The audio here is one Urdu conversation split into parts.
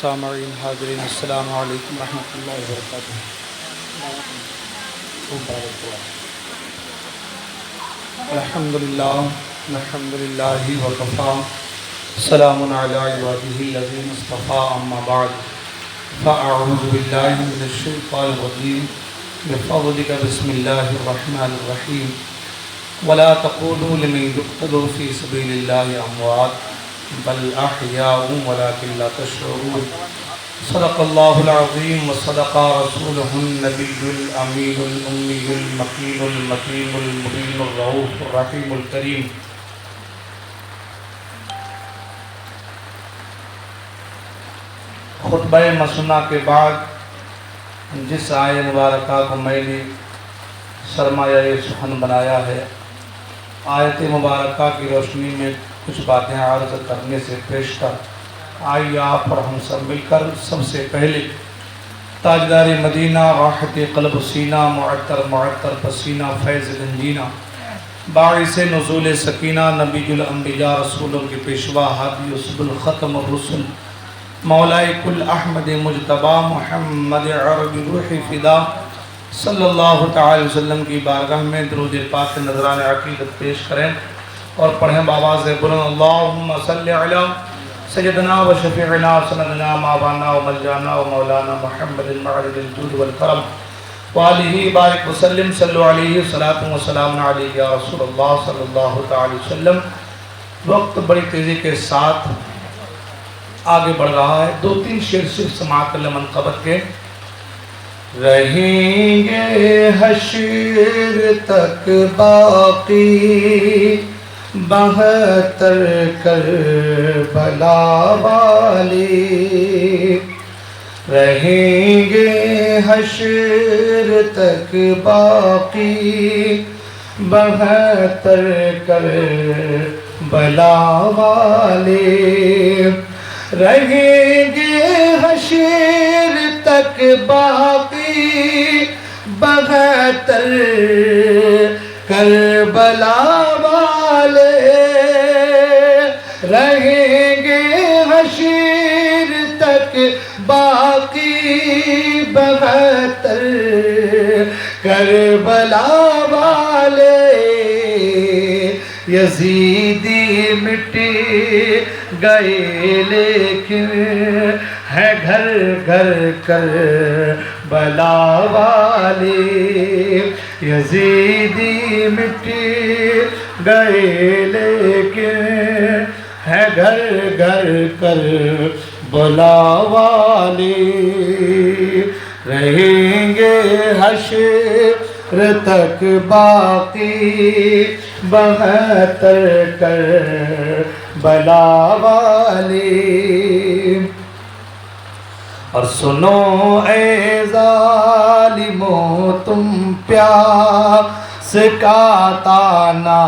سامعین حاضرین السلام علیکم ورحمۃ اللہ وبرکاتہ۔ الحمدللہ وکفیٰ، سلام علی عبادہ الذین اصطفیٰ، اما بعد فاعوذ باللہ من الشیطان الرجیم، بفضلک بسم اللہ الرحمن الرحیم، ولا تقولوا لمن يقتل في سبيل الله اموات بل احیاء ولكن لا تشعرون۔ صدق اللہ العظیم وصدق رسولہ النبی الامین الامی المکین المتین المبین الرؤوف الرحیم الکریم۔ خطبہ مسنہ کے بعد جس آیہ مبارکہ کو میں نے سرمایہ سخن بنایا ہے، آیت مبارکہ کی روشنی میں کچھ باتیں عرض کرنے سے پیشتر آئیے آپ اور ہم سب مل کر سب سے پہلے تاجدار مدینہ، راحت قلب سینہ، معطر پسینہ، فیض گنجینہ، باعث نزول سکینہ، نبی الانبیاء، رسولوں کے پیشوا، ہادی سبل ختم الرسل، مولائے کل احمد مجتبی، محمد عربی روح فدا صلی اللہ تعالی وسلم کی بارگاہ میں درود پاک نذران عقیدت پیش کریں اور پڑھیں بآواز بلند، اللہم صلی علی سیدنا و شفیعنا سندنا مابانا و ملجانا و مولانا محمد المعرض الجود والکرم وآلہ بارک وسلم، صلو علیہ صلاة و سلام علیہ یا رسول اللہ صلی اللہ تعالی وسلم۔ وقت بڑی تیزی کے ساتھ آگے بڑھ رہا ہے، دو تین شعر صرف سماعت کر منقبت کے۔ رہیں گے حشر تک باقی 72 کربلا والے، رہیں گے حشر تک باقی 72 کربلا والے، رہیں گے حشر تک باقی 72 کربلا والے، رہیں گے حشر تک باقی 72 کربلا والے، یزیدی مٹی گئے لیکن ہے گھر گھر کربلا والے، یزیدی مٹی گئے لیکن ہے گھر گھر کربلا والے، رہیں گے حشر تک باقی 72 کربلا والے۔ اور سنو اے ظالموں تم پیاس کا تانا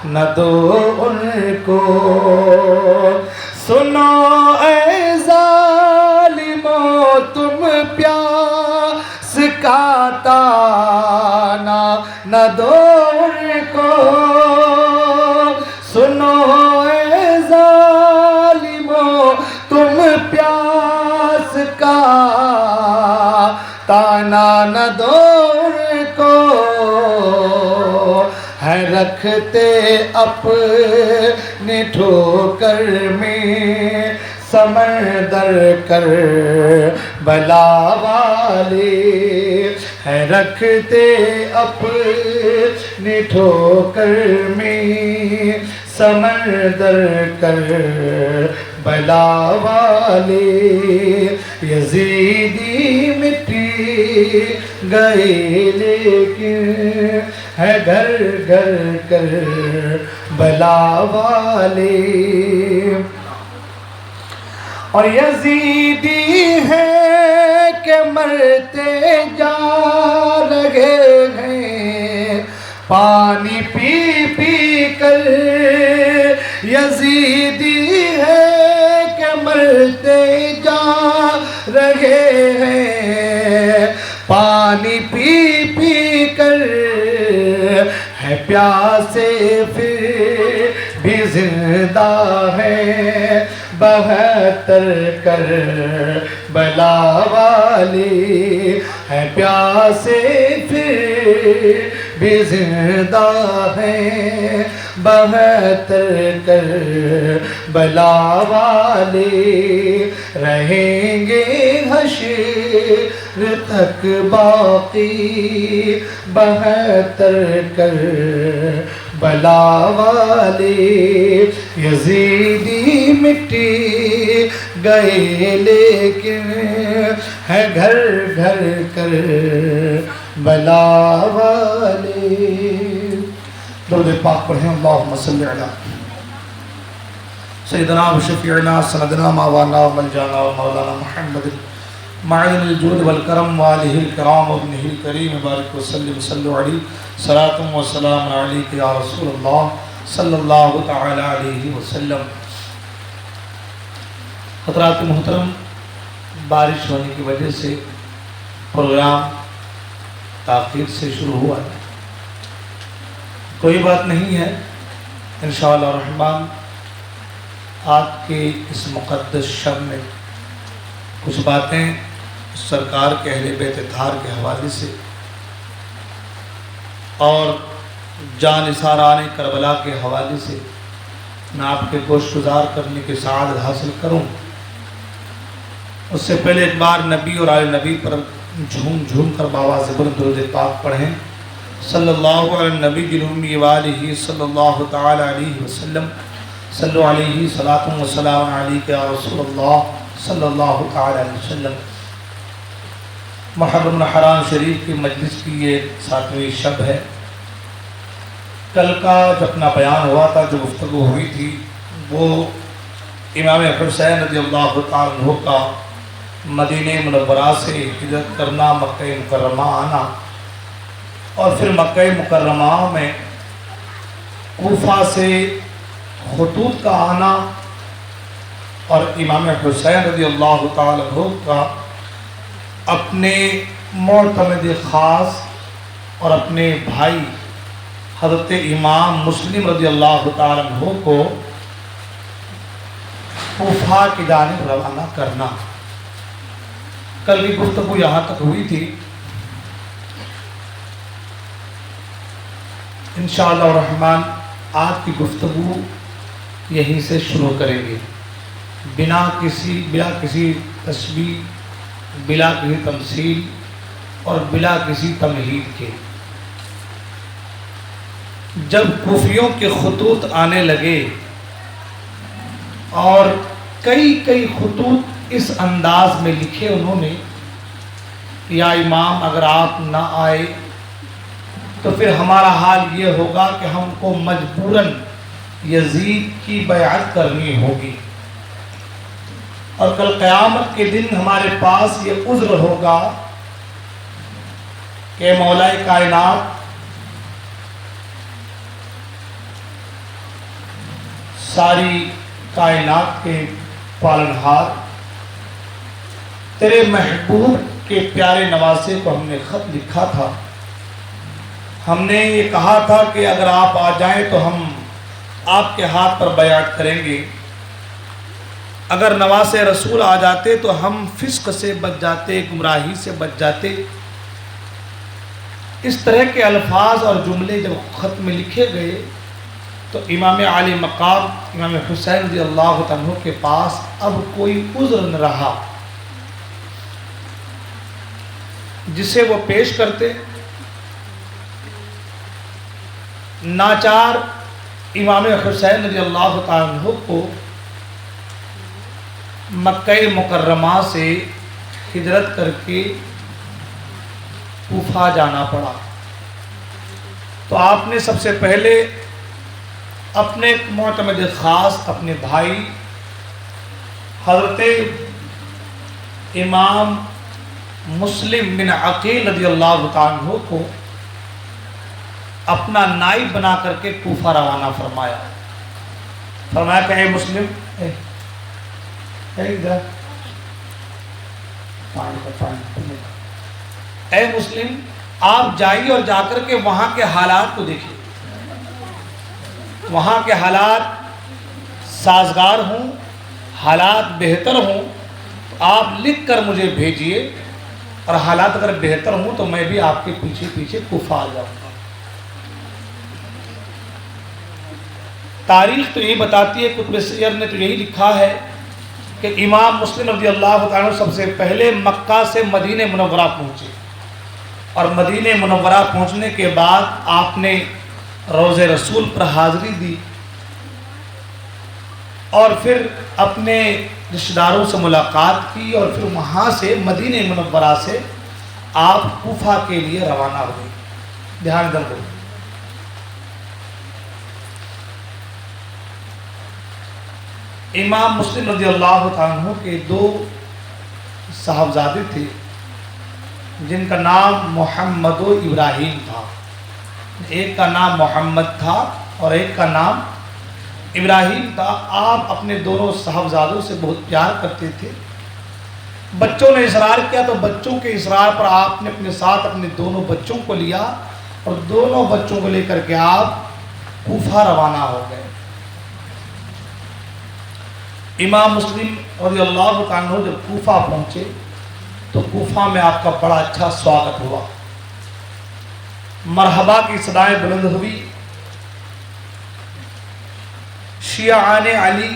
نہ دو ان کو، سنو اے ظالموں تم پیاس کا تانا نہ دو ان کو، سنو اے ظالموں تم پیاس کا تانا نہ دو ان کو، ہے رکھتے اپنے ٹھوکر میں سمندر کربلا والے، ہے رکھتے اپنے ٹھوکر میں سمندر کربلا والے، یزیدی مٹی گئے لیکن ہے گھر گھر کربلا والے، اور یزیدی ہے کہ مرتے جا رہے ہیں پانی پی پی کر، یزیدی ہے کہ مرتے جا رہے ہیں پانی پی پی کر، ہے پیاسے پھر بھی زندہ ہے 72 کربلا والی ہے پیاسے پھر بھی زندہ ہیں 72 کربلا والی رہیں گے حشر تک باقی 72 کربلا والی یزیدی مٹی گئے لیکن ہے گھر گھر کربلا والی درود پاک پڑھیں اللہم صلی علی سیدنا و شفیعنا سندنا ماوانا و ملجانا و مولانا محمد معدن الجود والکرم والہ الکرام وابنہ الکریم بارک وسلم صلو علی صلاة و سلام علیک یا رسول اللہ صلی اللہ تعالی علیہ وسلم۔ حضرات محترم، بارش ہونے کی وجہ سے پروگرام تاخیر سے شروع ہوا ہے، کوئی بات نہیں ہے، انشاءاللہ الرحمن آج کے اس مقدس شب میں کچھ باتیں سرکار کے اہل بیت اطہار کے حوالے سے اور جانثاران کربلا کے حوالے سے میں آپ کے گوش گزار کرنے کی سعادت حاصل کروں۔ اس سے پہلے ایک بار نبی اور آل نبی پر جھوم جھوم کر بآواز بلند درود پاک پڑھیں، صلی اللہ علی النبی الامی وآلہ صلی اللہ تعالی علیہ وسلم، صلو علیہ صلاۃ و سلام علیک یا رسول اللہ صلی اللہ تعالی علیہ وسلم۔ محرم الحرام شریف کی مجلس کی یہ 7ویں شب ہے۔ کل کا جو اپنا بیان ہوا تھا، جو گفتگو ہوئی تھی، وہ امام حسین رضی اللہ تعالیٰ عنہ کا مدینہ منورہ سے ہجرت کرنا، مکہ مکرمہ آنا، اور پھر مکہ مکرمہ میں کوفہ سے خطوط کا آنا، اور امام حسین رضی اللہ تعالیٰ عنہ کا اپنے معتمد خاص اور اپنے بھائی حضرت امام مسلم رضی اللہ تعالیٰ عنہ کو کوفہ کی جانب روانہ کرنا۔ کل کی گفتگو یہاں تک ہوئی تھی، انشاءاللہ الرحمن آج کی گفتگو یہیں سے شروع کریں گے، بلا کسی تشبیہ، بلا کسی تمثیل اور بلا کسی تمہید کے۔ جب کوفیوں کے خطوط آنے لگے اور کئی خطوط اس انداز میں لکھے انہوں نے، یا امام اگر آپ نہ آئے تو پھر ہمارا حال یہ ہوگا کہ ہم کو مجبوراً یزید کی بیعت کرنی ہوگی، اور کل قیامت کے دن ہمارے پاس یہ عذر ہوگا کہ مولا کائنات ساری کائنات کے پالنہار، تیرے محبوب کے پیارے نواسے کو ہم نے خط لکھا تھا، ہم نے یہ کہا تھا کہ اگر آپ آ جائیں تو ہم آپ کے ہاتھ پر بیعت کریں گے، اگر نواسے رسول آ جاتے تو ہم فسق سے بچ جاتے، گمراہی سے بچ جاتے۔ اس طرح کے الفاظ اور جملے جب خط میں لکھے گئے تو امام عالی مقام امام حسین رضی اللہ عنہ کے پاس اب کوئی عذر نہ رہا جسے وہ پیش کرتے۔ ناچار امام حسین رضی اللہ عنہ کو مکہ مکرمہ سے ہجرت کر کے کوفہ جانا پڑا، تو آپ نے سب سے پہلے اپنے معتمد خاص اپنے بھائی حضرت امام مسلم بن عقیل رضی اللہ عنہ کو اپنا نائب بنا کر کے کوفہ روانہ فرمایا۔ فرمایا کہ اے مسلم، اے مسلم، آپ جائیے اور جا کر کے وہاں کے حالات کو دیکھیں، وہاں کے حالات سازگار ہوں، حالات بہتر ہوں تو آپ لکھ کر مجھے بھیجیے، اور حالات اگر بہتر ہوں تو میں بھی آپ کے پیچھے پیچھے کوفہ آ جاؤں گا۔ تاریخ تو یہی بتاتی ہے، کتب سیر نے تو یہی لکھا ہے کہ امام مسلم رضی اللہ تعالیٰ عنہ سب سے پہلے مکہ سے مدینہ منورہ پہنچے، اور مدینہ منورہ پہنچنے کے بعد آپ نے روضہ رسول پر حاضری دی، اور پھر اپنے رشتہ داروں سے ملاقات کی، اور پھر وہاں سے مدینہ منورہ سے آپ کوفہ کے لیے روانہ ہوئے۔ دھیان دو، امام مسلم رضی اللہ تعالیٰ عنہ کے دو صاحبزادے تھے جن کا نام محمد و ابراہیم تھا۔ ایک کا نام محمد تھا اور ایک کا نام ابراہیم تھا۔ آپ اپنے دونوں صاحبزادوں سے بہت پیار کرتے تھے۔ بچوں نے اصرار کیا تو بچوں کے اصرار پر آپ نے اپنے ساتھ اپنے دونوں بچوں کو لیا، اور دونوں بچوں کو لے کر کے آپ کوفہ روانہ ہو گئے۔ امام مسلم رضی اللہ تعالیٰ عنہ جب کوفہ پہنچے تو کوفہ میں آپ کا بڑا اچھا سواگت ہوا، مرحبا کی صدائیں بلند ہوئی، شیعان علی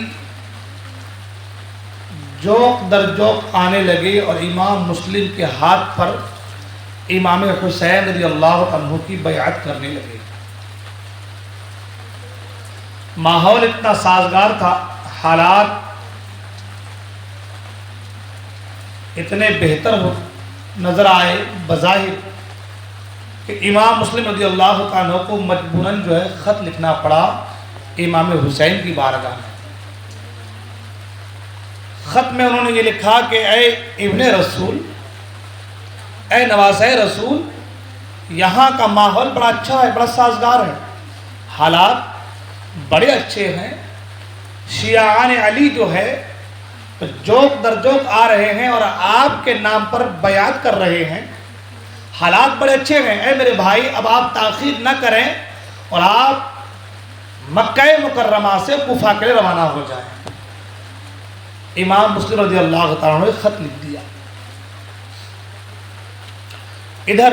جوق در جوق آنے لگے، اور امام مسلم کے ہاتھ پر امام حسین رضی اللہ عنہ کی بیعت کرنے لگے۔ ماحول اتنا سازگار تھا، حالات اتنے بہتر نظر آئے بظاہر کہ امام مسلم رضی اللہ عنہ کو مجبوراً جو ہے خط لکھنا پڑا امام حسین کی بارگاہ میں۔ خط میں انہوں نے یہ لکھا کہ اے ابن رسول، اے نواسہ رسول، یہاں کا ماحول بڑا اچھا ہے، بڑا سازگار ہے، حالات بڑے اچھے ہیں، شیعان علی جو ہے جوک در جوک آ رہے ہیں اور آپ کے نام پر بیعت کر رہے ہیں، حالات بڑے اچھے ہیں۔ اے میرے بھائی، اب آپ تاخیر نہ کریں اور آپ مکہ مکرمہ سے کوفہ کے لیے روانہ ہو جائیں۔ امام مسلم رضی اللہ تعالیٰ عنہ نے خط لکھ دیا۔ ادھر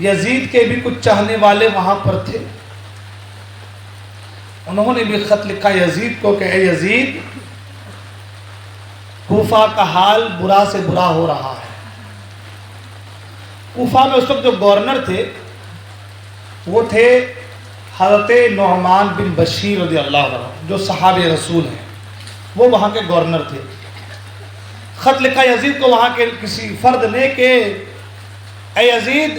یزید کے بھی کچھ چاہنے والے وہاں پر تھے، انہوں نے بھی خط لکھا یزید کو کہ اے یزید، کوفہ کا حال برا سے برا ہو رہا ہے۔ کوفہ میں اس وقت جو گورنر تھے وہ تھے حضرت نعمان بن بشیر رضی اللہ عنہ، جو صحابہ رسول ہیں، وہ وہاں کے گورنر تھے۔ خط لکھا یزید کو وہاں کے کسی فرد نے کہ اے یزید،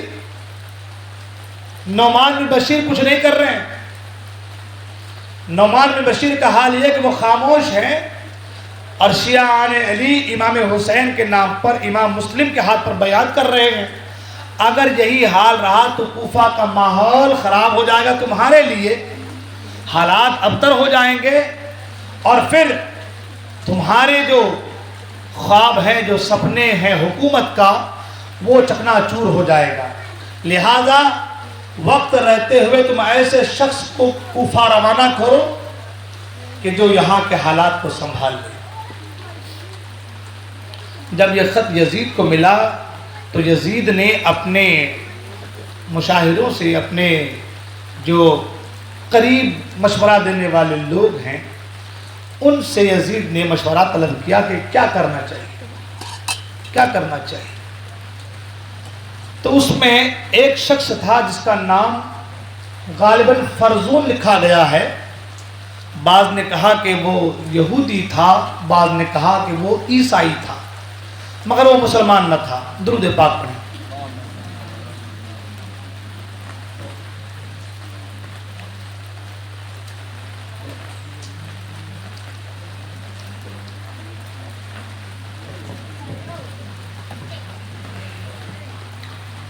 نعمان بن بشیر کچھ نہیں کر رہے ہیں۔ نعمان بن بشیر کا حال یہ کہ وہ خاموش ہیں، اور شیعان علی امام حسین کے نام پر امام مسلم کے ہاتھ پر بیعت کر رہے ہیں۔ اگر یہی حال رہا تو کوفہ کا ماحول خراب ہو جائے گا، تمہارے لیے حالات ابتر ہو جائیں گے، اور پھر تمہارے جو خواب ہیں، جو سپنے ہیں حکومت کا، وہ چکنا چور ہو جائے گا۔ لہذا وقت رہتے ہوئے تم ایسے شخص کو کوفہ روانہ کرو کہ جو یہاں کے حالات کو سنبھال لے۔ جب یہ خط یزید کو ملا تو یزید نے اپنے مشاہدوں سے، اپنے جو قریب مشورہ دینے والے لوگ ہیں، ان سے یزید نے مشورہ طلب کیا کہ کیا کرنا چاہیے۔ تو اس میں ایک شخص تھا جس کا نام غالباً فرزون لکھا گیا ہے، بعض نے کہا کہ وہ یہودی تھا، بعض نے کہا کہ وہ عیسائی تھا، مگر وہ مسلمان نہ تھا۔ درود پاک پڑھیں۔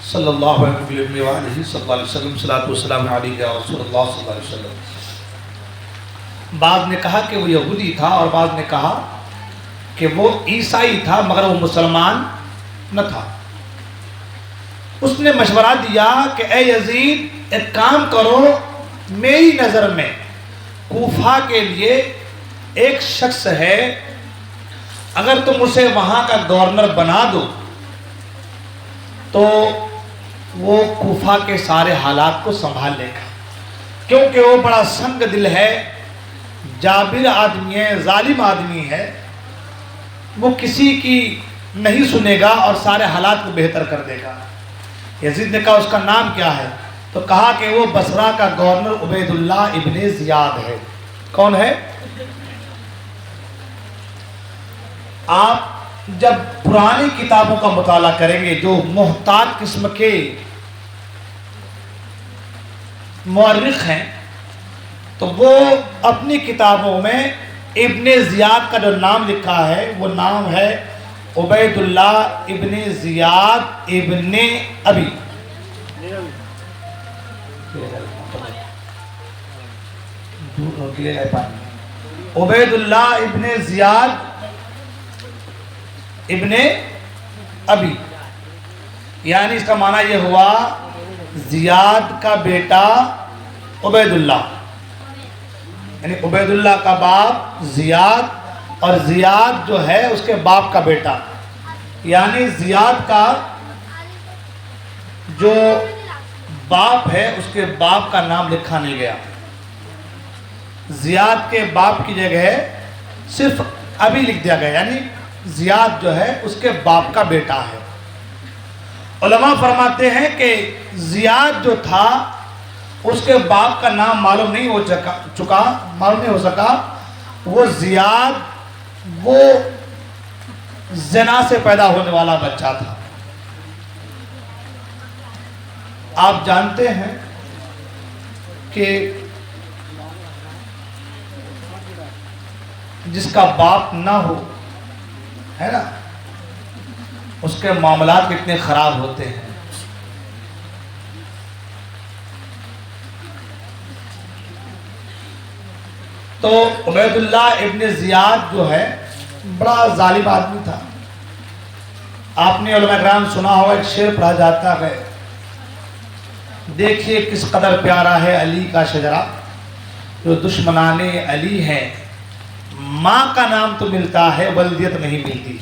صلی اللہ علیہ وآلہ صلی اللہ علیہ وسلم، صلاۃ والسلام علیہ یا رسول اللہ صلی اللہ علیہ وسلم۔ بعض نے کہا کہ وہ یہودی تھا، اور بعض نے کہا کہ وہ عیسائی تھا، مگر وہ مسلمان نہ تھا۔ اس نے مشورہ دیا کہ اے یزید، ایک کام کرو، میری نظر میں کوفہ کے لیے ایک شخص ہے، اگر تم اسے وہاں کا گورنر بنا دو تو وہ کوفہ کے سارے حالات کو سنبھال لے گا، کیونکہ وہ بڑا سنگ دل ہے، جابر آدمی ہے، ظالم آدمی ہے، وہ کسی کی نہیں سنے گا اور سارے حالات کو بہتر کر دے گا۔ یزید نے کہا اس کا نام کیا ہے؟ تو کہا کہ وہ بصرہ کا گورنر عبید اللہ ابن زیاد ہے۔ کون ہے؟ آپ جب پرانی کتابوں کا مطالعہ کریں گے، جو محتاط قسم کے مورخ ہیں، تو وہ اپنی کتابوں میں ابن زیاد کا جو نام لکھا ہے وہ نام ہے عبید اللہ ابن زیاد ابن ابی۔ عبید اللہ ابن زیاد ابن ابی، یعنی اس کا معنی یہ ہوا زیاد کا بیٹا عبید اللہ، یعنی عبید اللہ کا باپ زیاد، اور زیاد جو ہے اس کے باپ کا بیٹا، یعنی زیاد کا جو باپ ہے اس کے باپ کا نام لکھا نہیں گیا، زیاد کے باپ کی جگہ صرف ابھی لکھ دیا گیا، یعنی زیاد جو ہے اس کے باپ کا بیٹا ہے۔ علماء فرماتے ہیں کہ زیاد جو تھا اس کے باپ کا نام معلوم نہیں ہو سکا، وہ زیاد وہ زنا سے پیدا ہونے والا بچہ تھا۔ آپ جانتے ہیں کہ جس کا باپ نہ ہو، ہے نا، اس کے معاملات کتنے خراب ہوتے ہیں۔ تو عبید اللہ ابن زیاد جو ہے بڑا ظالم آدمی تھا۔ آپ نے علماء کرام سنا ہوا، ایک شعر پڑھا جاتا ہے، دیکھیے کس قدر پیارا ہے علی کا شجرہ، جو دشمنان علی ہے، ماں کا نام تو ملتا ہے ولدیت نہیں ملتی،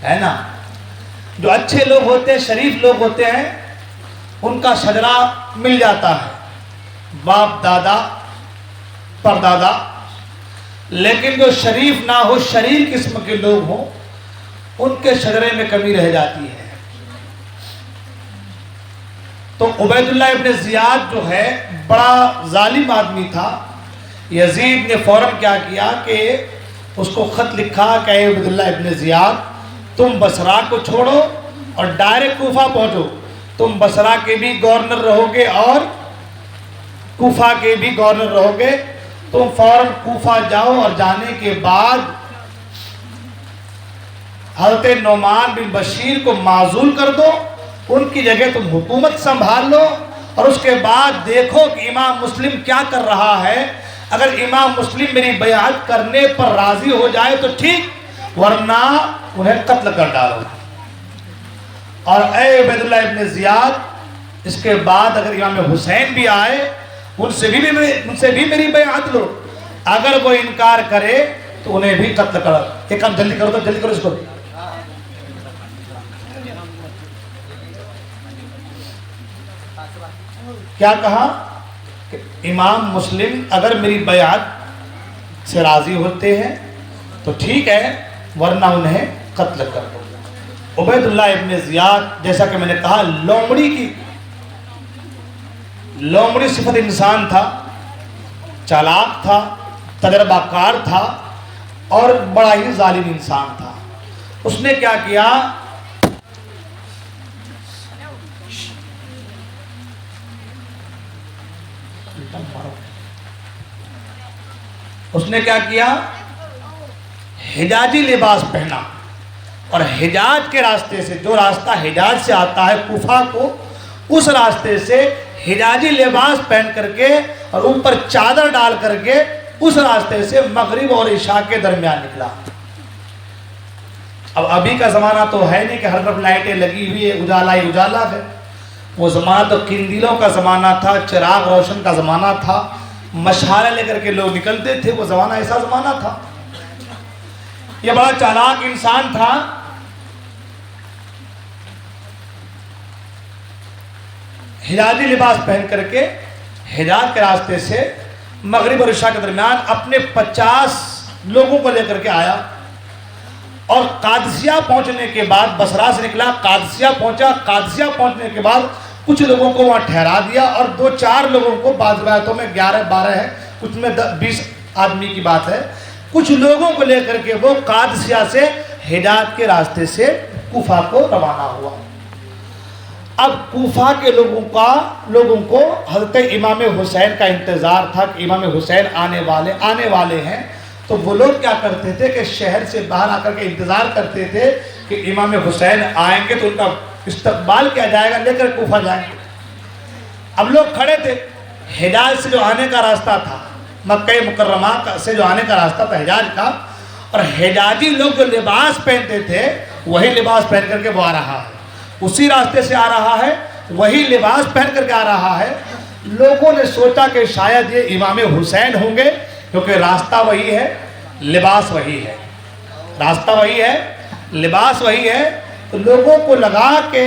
ہے نا۔ جو اچھے لوگ ہوتے ہیں، شریف لوگ ہوتے ہیں، ان کا شجرہ مل جاتا ہے، باپ دادا پردادا، لیکن جو شریف نہ ہو، شریر قسم کے لوگ ہوں، ان کے شجرے میں کمی رہ جاتی ہے۔ تو عبید اللہ ابن زیاد جو ہے بڑا ظالم آدمی تھا۔ یزید نے فوراً کیا کیا کہ اس کو خط لکھا کہ اے عبید اللہ ابن زیاد، تم بصرہ کو چھوڑو اور ڈائریکٹ کوفہ پہنچو، تم بصرہ کے بھی گورنر رہو گے اور کوفہ کے بھی گورنر رہو گے، تم فوراً کوفہ جاؤ، اور جانے کے بعد حضرت نعمان بن بشیر کو معزول کر دو، ان کی جگہ تم حکومت سنبھال لو، اور اس کے بعد دیکھو کہ امام مسلم کیا کر رہا ہے، اگر امام مسلم میری بیعت کرنے پر راضی ہو جائے تو ٹھیک، ورنہ انہیں قتل کر ڈالو۔ اور اے عبید اللہ ابن زیاد، اس کے بعد اگر امام حسین بھی آئے، ان سے بھی میری بیعت لو، اگر وہ انکار کرے تو انہیں بھی قتل کرو۔ ایک کام جلدی کرو، تو جلدی کرو اس کو۔ کیا کہا کہ امام مسلم اگر میری بیعت سے راضی ہوتے ہیں تو ٹھیک ہے، ورنہ انہیں قتل کر دو۔ عبید اللہ ابن زیاد، جیسا کہ میں نے کہا، لومڑی صفت انسان تھا، چالاک تھا، تجربہ کار تھا، اور بڑا ہی ظالم انسان تھا۔ اس نے کیا کیا، حجازی لباس پہنا، اور حجاز کے راستے سے، جو راستہ حجاز سے آتا ہے کوفہ کو، اس راستے سے حجازی لباس پہن کر کے اور اوپر چادر ڈال کر کے اس راستے سے مغرب اور عشاء کے درمیان نکلا۔ اب ابھی کا زمانہ تو ہے نہیں کہ ہر طرف لائٹیں لگی ہوئی ہے، اجالا ہی اجالا ہے۔ وہ زمانہ تو قندیلوں کا زمانہ تھا، چراغ روشن کا زمانہ تھا، مشالہ لے کر کے لوگ نکلتے تھے. وہ زمانہ ایسا زمانہ تھا. یہ بڑا چالاک انسان تھا. حجازی لباس پہن کر کے حجاز کے راستے سے مغرب اور عشاء کے درمیان اپنے 50 لوگوں کو لے کر کے آیا اور قادسیہ پہنچنے کے بعد بصرہ سے نکلا, قادسیہ پہنچا. قادسیہ پہنچنے کے بعد کچھ لوگوں کو وہاں ٹھہرا دیا اور 2-4 لوگوں کو, بعض روایتوں میں 11-12 ہے, کچھ میں 20 آدمی کی بات ہے, کچھ لوگوں کو لے کر کے وہ قادسیہ سے حجاز کے راستے سے کوفہ کو روانہ ہوا. اب کوفہ کے لوگوں کو حضرت امام حسین کا انتظار تھا کہ امام حسین آنے والے ہیں. تو وہ لوگ کیا کرتے تھے کہ شہر سے باہر آ کر کے انتظار کرتے تھے کہ امام حسین آئیں گے تو ان کا استقبال کیا جائے گا, لے کر کوفہ جائیں گے. اب لوگ کھڑے تھے. حجاز سے جو آنے کا راستہ تھا, مکہ مکرمہ سے جو آنے کا راستہ تھا حجاز کا, اور حجازی لوگ جو لباس پہنتے تھے وہی لباس پہن کر کے وہ آ رہا ہے, اسی راستے سے آ رہا ہے, وہی لباس پہن کر کے آ رہا ہے. لوگوں نے سوچا کہ شاید یہ امام حسین ہوں گے, کیونکہ راستہ وہی ہے, لباس وہی ہے. راستہ وہی ہے, لباس وہی ہے. تو لوگوں کو لگا کہ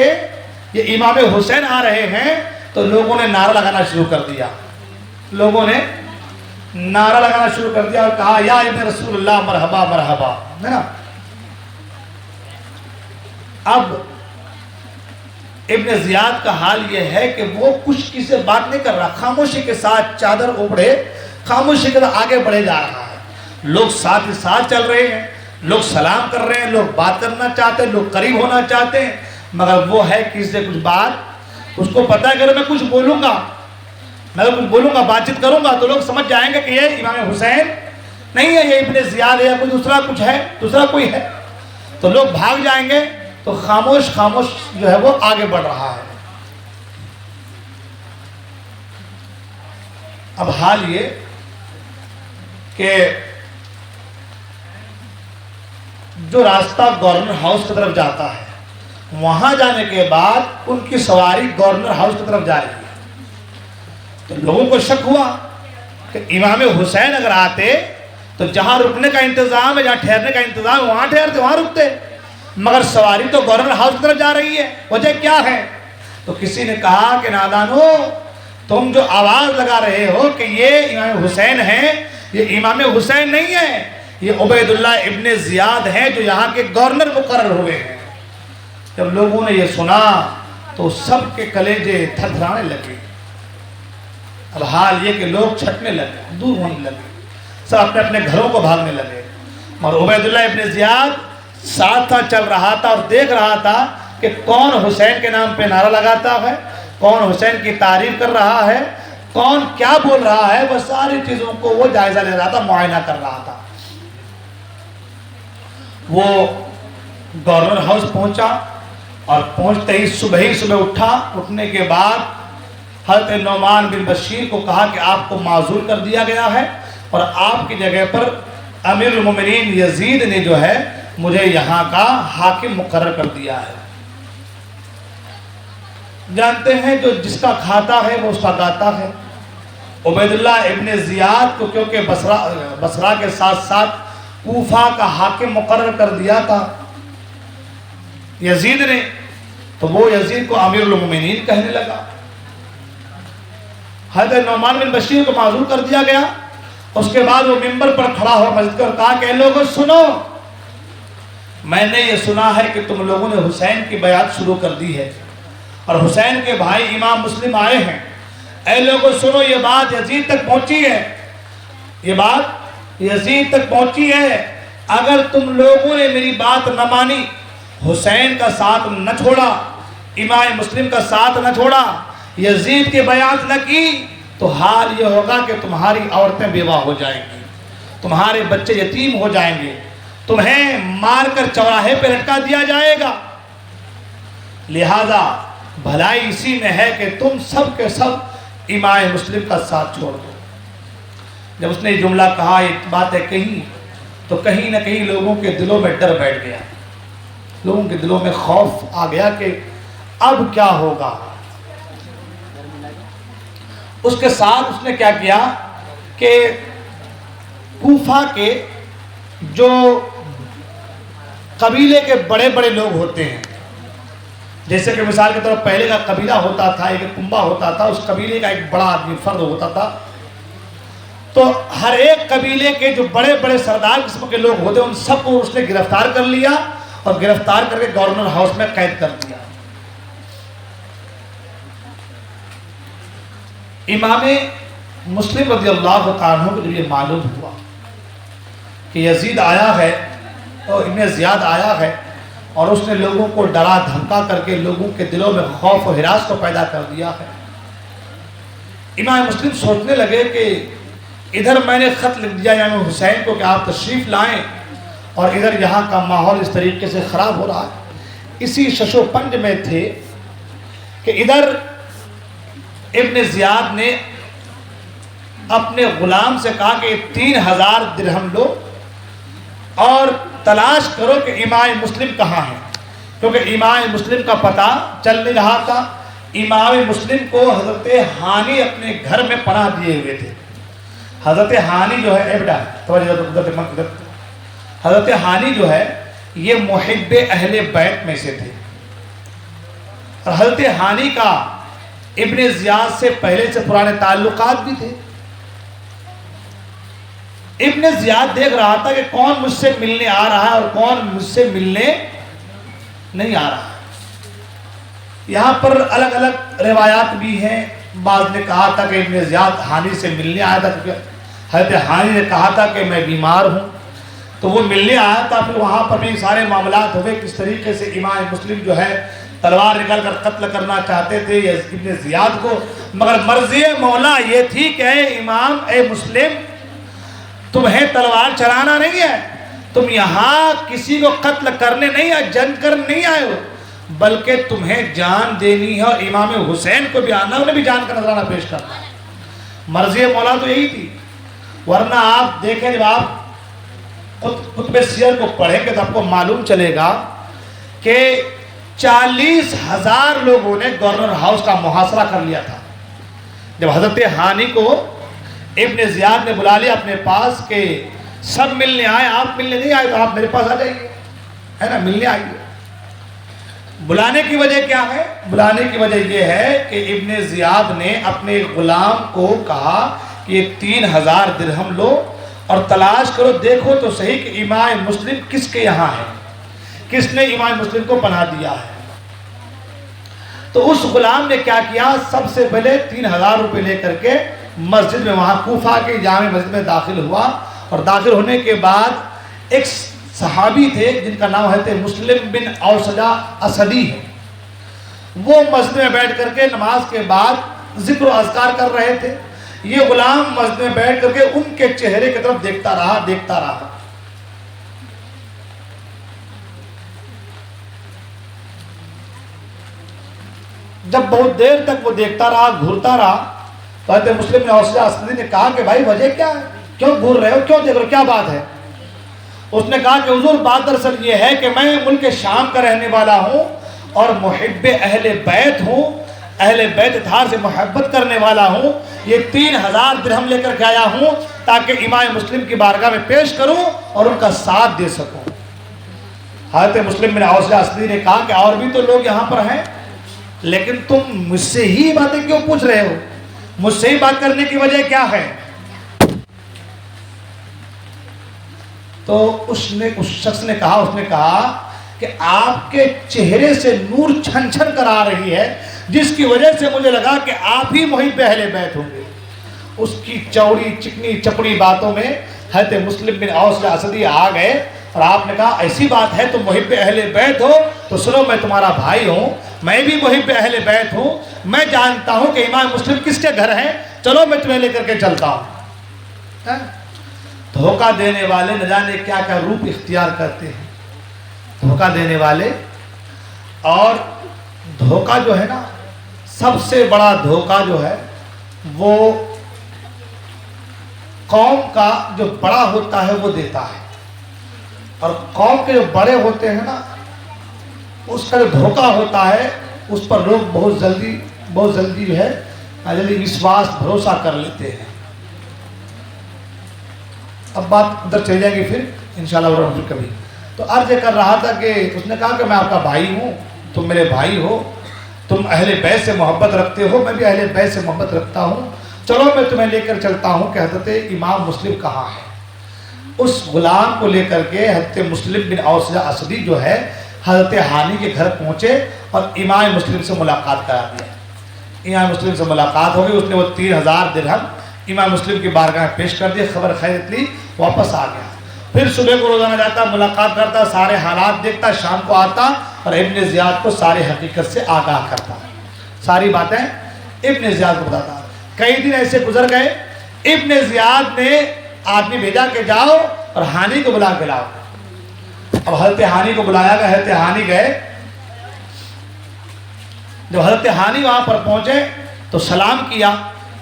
یہ امام حسین آ رہے ہیں, تو لوگوں نے نعرہ لگانا شروع کر دیا. لوگوں نے نعرہ لگانا شروع کر دیا اور کہا یا ابن رسول اللہ مرحبا مرحبا, ہے نا. اب ابن زیاد کا حال یہ ہے کہ وہ کچھ کسی سے بات نہیں کر رہا, خاموشی کے ساتھ چادر اوڑھے خاموشی کے ساتھ آگے بڑھے جا رہا ہے. لوگ ساتھ ہی ساتھ چل رہے ہیں, لوگ سلام کر رہے ہیں, لوگ بات کرنا چاہتے ہیں, لوگ قریب ہونا چاہتے ہیں, مگر وہ ہے کسی سے کچھ بات, اس کو پتہ ہے کہ اگر میں کچھ بولوں گا, بات چیت کروں گا تو لوگ سمجھ جائیں گے کہ یہ امام حسین نہیں ہے, یہ ابن زیاد ہے یا کوئی دوسرا کوئی ہے, تو لوگ بھاگ جائیں گے. تو خاموش جو ہے وہ آگے بڑھ رہا ہے. اب حال یہ کہ جو راستہ گورنر ہاؤس کی طرف جاتا ہے, وہاں جانے کے بعد ان کی سواری گورنر ہاؤس کی طرف جا رہی ہے. تو لوگوں کو شک ہوا کہ امام حسین اگر آتے تو جہاں رکنے کا انتظام ہے, جہاں ٹھہرنے کا انتظام ہے, وہاں ٹھہرتے, وہاں رکتے, مگر سواری تو گورنر ہاؤس کی طرف جا رہی ہے, وجہ کیا ہے؟ تو کسی نے کہا کہ نادانو, تم جو آواز لگا رہے ہو کہ یہ امام حسین ہیں, یہ امام حسین نہیں ہے, یہ عبید اللہ ابن زیاد ہیں جو یہاں کے گورنر مقرر ہوئے ہیں. جب لوگوں نے یہ سنا تو سب کے کلیجے تھرتھرانے لگے. اب حال یہ کہ لوگ چھٹنے لگے, دور ہونے لگے, سب اپنے اپنے گھروں کو بھاگنے لگے. اور عبید اللہ ابن زیاد ساتھ چل رہا تھا اور دیکھ رہا تھا کہ کون حسین کے نام پہ نعرہ لگاتا ہے, کون حسین کی تعریف کر رہا ہے, کون کیا بول رہا ہے. وہ ساری چیزوں کو وہ جائزہ لے رہا تھا, معائنہ کر رہا تھا. وہ گورنر ہاؤس پہنچا اور پہنچتے ہی صبح اٹھا. اٹھنے کے بعد حضرت نعمان بن بشیر کو کہا کہ آپ کو معزول کر دیا گیا ہے اور آپ کی جگہ پر امیر المومنین یزید نے جو ہے مجھے یہاں کا حاکم مقرر کر دیا ہے. جانتے ہیں جو جس کا کھاتا ہے وہ اس کا گاتا ہے. عبید اللہ ابن زیاد کو کیونکہ بصرہ کے ساتھ ساتھ کوفہ کا حاکم مقرر کر دیا تھا یزید نے, تو وہ یزید کو امیر المومنین کہنے لگا. حضرت نعمان بن بشیر کو معزول کر دیا گیا. اس کے بعد وہ منبر پر کھڑا ہوا مسجد کا اور کہا کہ اے لوگوں سنو, میں نے یہ سنا ہے کہ تم لوگوں نے حسین کی بیعت شروع کر دی ہے اور حسین کے بھائی امام مسلم آئے ہیں. اے لوگوں سنو, یہ بات یزید تک پہنچی ہے, یہ بات یزید تک پہنچی ہے. اگر تم لوگوں نے میری بات نہ مانی, حسین کا ساتھ نہ چھوڑا, امام مسلم کا ساتھ نہ چھوڑا, یزید کی بیعت نہ کی, تو حال یہ ہوگا کہ تمہاری عورتیں بیوہ ہو جائیں گی, تمہارے بچے یتیم ہو جائیں گے, تمہیں مار کر چوراہے پہ لٹکا دیا جائے گا. لہذا بھلائی اسی میں ہے کہ تم سب کے سب امام مسلم کا ساتھ چھوڑ دو. جب اس نے یہ جملہ کہا, یہ باتیں کہیں, تو کہیں نہ کہیں لوگوں کے دلوں میں ڈر بیٹھ گیا, لوگوں کے دلوں میں خوف آ گیا کہ اب کیا ہوگا. اس کے ساتھ اس نے کیا کیا, کہ کوفہ کے جو قبیلے کے بڑے بڑے لوگ ہوتے ہیں، جیسے کہ مثال کے طور پر پہلے کا قبیلہ ہوتا تھا، ایک کنبہ ہوتا تھا، اس قبیلے کا ایک بڑا آدمی فرد ہوتا تھا، تو ہر ایک قبیلے کے جو بڑے بڑے سردار قسم کے لوگ ہوتے ہیں ان سب کو اس نے گرفتار کر لیا اور گرفتار کر کے گورنر ہاؤس میں قید کر دیا۔ امام مسلم رضی اللہ تعالیٰ عنہ کو جب یہ معلوم ہوا کہ یزید آیا ہے اور ابن زیاد آیا ہے اور اس نے لوگوں کو ڈرا دھمکا کر کے لوگوں کے دلوں میں خوف و ہراس کو پیدا کر دیا ہے، امام مسلم سوچنے لگے کہ ادھر میں نے خط لکھ دیا امام حسین کو کہ آپ تشریف لائیں، اور ادھر یہاں کا ماحول اس طریقے سے خراب ہو رہا ہے۔ اسی شش و پنج میں تھے کہ ادھر ابن زیاد نے اپنے غلام سے کہا کہ 3000 درہم لو اور تلاش کرو کہ امام مسلم کہاں ہے، کیونکہ امام مسلم کا پتہ چل نہیں رہا تھا۔ امام مسلم کو حضرت ہانی اپنے گھر میں پناہ دیے ہوئے تھے۔ حضرت ہانی جو ہے حضرت ہانی جو ہے یہ محب اہل بیت میں سے تھے، اور حضرت ہانی کا ابن زیاد سے پہلے سے پرانے تعلقات بھی تھے۔ ابن زیاد دیکھ رہا تھا کہ کون مجھ سے ملنے آ رہا ہے اور کون مجھ سے ملنے نہیں آ رہا ہے۔ یہاں پر الگ الگ روایات بھی ہیں، بعض نے کہا تھا کہ ابن زیاد ہانی سے ملنے آیا تھا، کیونکہ حضرت ہانی نے کہا تھا کہ میں بیمار ہوں، تو وہ ملنے آیا تھا۔ پھر وہاں پر بھی سارے معاملات ہوئے کس طریقے سے امام مسلم جو ہے تلوار نکال کر قتل کرنا چاہتے تھے ابن زیاد کو، مگر مرضی مولا یہ تھی کہ اے امام، اے مسلم، تمہیں تلوار چلانا نہیں ہے، تم یہاں کسی کو قتل کرنے نہیں آئے، جنگ کرنے نہیں آئے ہو، بلکہ تمہیں جان دینی ہے، اور امام حسین کو بھی آنا، انہیں بھی جان کا نذرانہ پیش کرنا ہے۔ مرضی مولا تو یہی تھی، ورنہ آپ دیکھیں جب آپ کتب سیر کو پڑھیں گے تو آپ کو معلوم چلے گا کہ 40,000 لوگوں نے گورنر ہاؤس کا محاصرہ کر لیا تھا۔ جب حضرت ہانی کو ابن زیاد نے بلا لیا اپنے پاس کہ سب ملنے آئے، آپ ملنے نہیں آئے تو آپ میرے پاس آ جائیے، ہے نا، ملنے آئیے۔ بلانے کی وجہ کیا ہے؟ بلانے کی وجہ یہ ہے کہ ابن زیاد نے اپنے غلام کو کہا کہ یہ 3000 درہم لو اور تلاش کرو، دیکھو تو صحیح کہ امام مسلم کس کے یہاں ہے، کس نے امام مسلم کو پناہ دیا ہے۔ تو اس غلام نے کیا کیا، سب سے پہلے 3000 روپے لے کر کے مسجد میں، وہاں کوفہ کی جامع مسجد میں داخل ہوا، اور داخل ہونے کے بعد ایک صحابی تھے جن کا نام ہے مسلم بن اوسجہ اسدی ہے، وہ مسجد میں بیٹھ کر کے نماز کے بعد ذکر و اذکار کر رہے تھے۔ یہ غلام مسجد میں بیٹھ کر کے ان کے چہرے کی طرف دیکھتا رہا۔ جب بہت دیر تک وہ دیکھتا رہا، گھورتا رہا، تو حضرت مسلم بن اوسجہ اسدی نے کہا کہ بھائی وجہ کیا ہے، کیوں گھور رہے ہو، کیوں دیکھ رہے ہو، کیا بات ہے؟ اس نے کہا کہ حضور بات دراصل یہ ہے کہ میں ملک شام کا رہنے والا ہوں اور محب اہل بیت ہوں، اہل بیت اطہار سے محبت کرنے والا ہوں، یہ 3000 درہم لے کر کے آیا ہوں تاکہ امام مسلم کی بارگاہ میں پیش کروں اور ان کا ساتھ دے سکوں۔ حضرت مسلم بن اوسجہ اسدی نے کہا کہ اور بھی تو لوگ یہاں پر ہیں، لیکن تم مجھ سے ہی باتیں کیوں پوچھ رہے ہو، مجھ سے ہی بات کرنے کی وجہ کیا ہے؟ تو اس شخص نے کہا کہ آپ کے چہرے سے نور چھن چھن کر آ رہی ہے، جس کی وجہ سے مجھے لگا کہ آپ ہی محب اہل بیت ہوں گے۔ اس کی چوڑی چکنی چپڑی باتوں میں حضرت مسلم بن اوسجہ اسدی آ گئے، اور آپ نے کہا ایسی بات ہے تم محب اہل بیت ہو تو سنو، میں تمہارا بھائی ہوں، میں بھی محب اہل بیت ہوں، میں جانتا ہوں کہ امام مسلم کس کے گھر ہیں، چلو میں تمہیں لے کر کے چلتا ہوں۔ دھوکہ دینے والے نہ جانے کیا کیا روپ اختیار کرتے ہیں، دھوکہ دینے والے۔ اور دھوکہ جو ہے نا، سب سے بڑا دھوکہ جو ہے وہ قوم کا جو بڑا ہوتا ہے وہ دیتا ہے، اور قوم کے جو بڑے ہوتے ہیں نا، اس کا جو دھوکہ ہوتا ہے اس پر لوگ بہت جلدی جو ہے جلدی وشواس بھروسہ کر لیتے ہیں۔ اب بات ادھر چل جائے گی پھر انشاءاللہ پھر کبھی. تو عرض کر رہا تھا کہ اس نے کہا کہ میں آپ کا بھائی ہوں، تم میرے بھائی ہو، تم اہل بیت سے محبت رکھتے ہو، میں بھی اہل بیت سے محبت رکھتا ہوں، چلو میں تمہیں لے کر چلتا ہوں کہ حضرت امام مسلم کہاں ہے. اس غلام کو لے کر کے حضرت مسلم بن اوس اسدی جو ہے حضرت ہانی کے گھر پہنچے اور امام مسلم سے ملاقات کرا دیا. امام مسلم سے ملاقات ہو گئی، اس نے وہ 3000 درہم امام مسلم کی بارگاہ میں پیش کر دی، خبر خیرت لی، واپس آ گیا. پھر صبح کو روزانہ جاتا، ملاقات کرتا، سارے حالات دیکھتا، شام کو آتا اور ابن زیاد کو ساری حقیقت سے آگاہ کرتا، ساری باتیں ابن زیاد کو بتاتا. کئی دن ایسے گزر گئے، ابن زیاد نے آدمی بھیجا کہ جاؤ اور ہانی کو بلا کے لاؤ. اب حضرت ہانی کو بلایا گیا، حضرت ہانی گئے. جب حضرت ہانی وہاں پر پہنچے تو سلام کیا،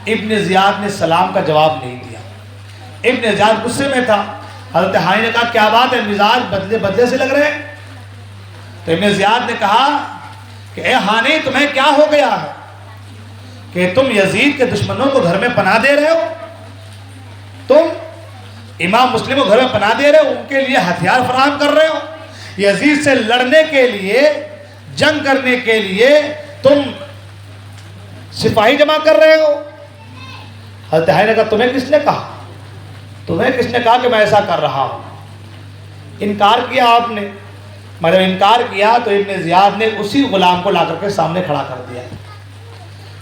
ابن زیاد نے سلام کا جواب نہیں دیا. ابن زیاد غصے میں تھا. حضرت ہانی نے کہا کیا بات ہے، مزاج بدلے سے لگ رہے ہیں. تو ابن زیاد نے کہا کہ اے ہانی تمہیں کیا ہو گیا ہے کہ تم یزید کے دشمنوں کو گھر میں پناہ دے رہے ہو، تم امام مسلم کو گھر میں پناہ دے رہے ہو، ان کے لیے ہتھیار فراہم کر رہے ہو، یزید سے لڑنے کے لیے، جنگ کرنے کے لیے تم سپاہی جمع کر رہے ہو. حضرت ہانی نے کہا تمہیں کس نے کہا، تمہیں کس نے کہا کہ میں ایسا کر رہا ہوں. انکار کیا آپ نے. میں جب انکار کیا تو ابن زیاد نے اسی غلام کو لا کر کے سامنے کھڑا کر دیا.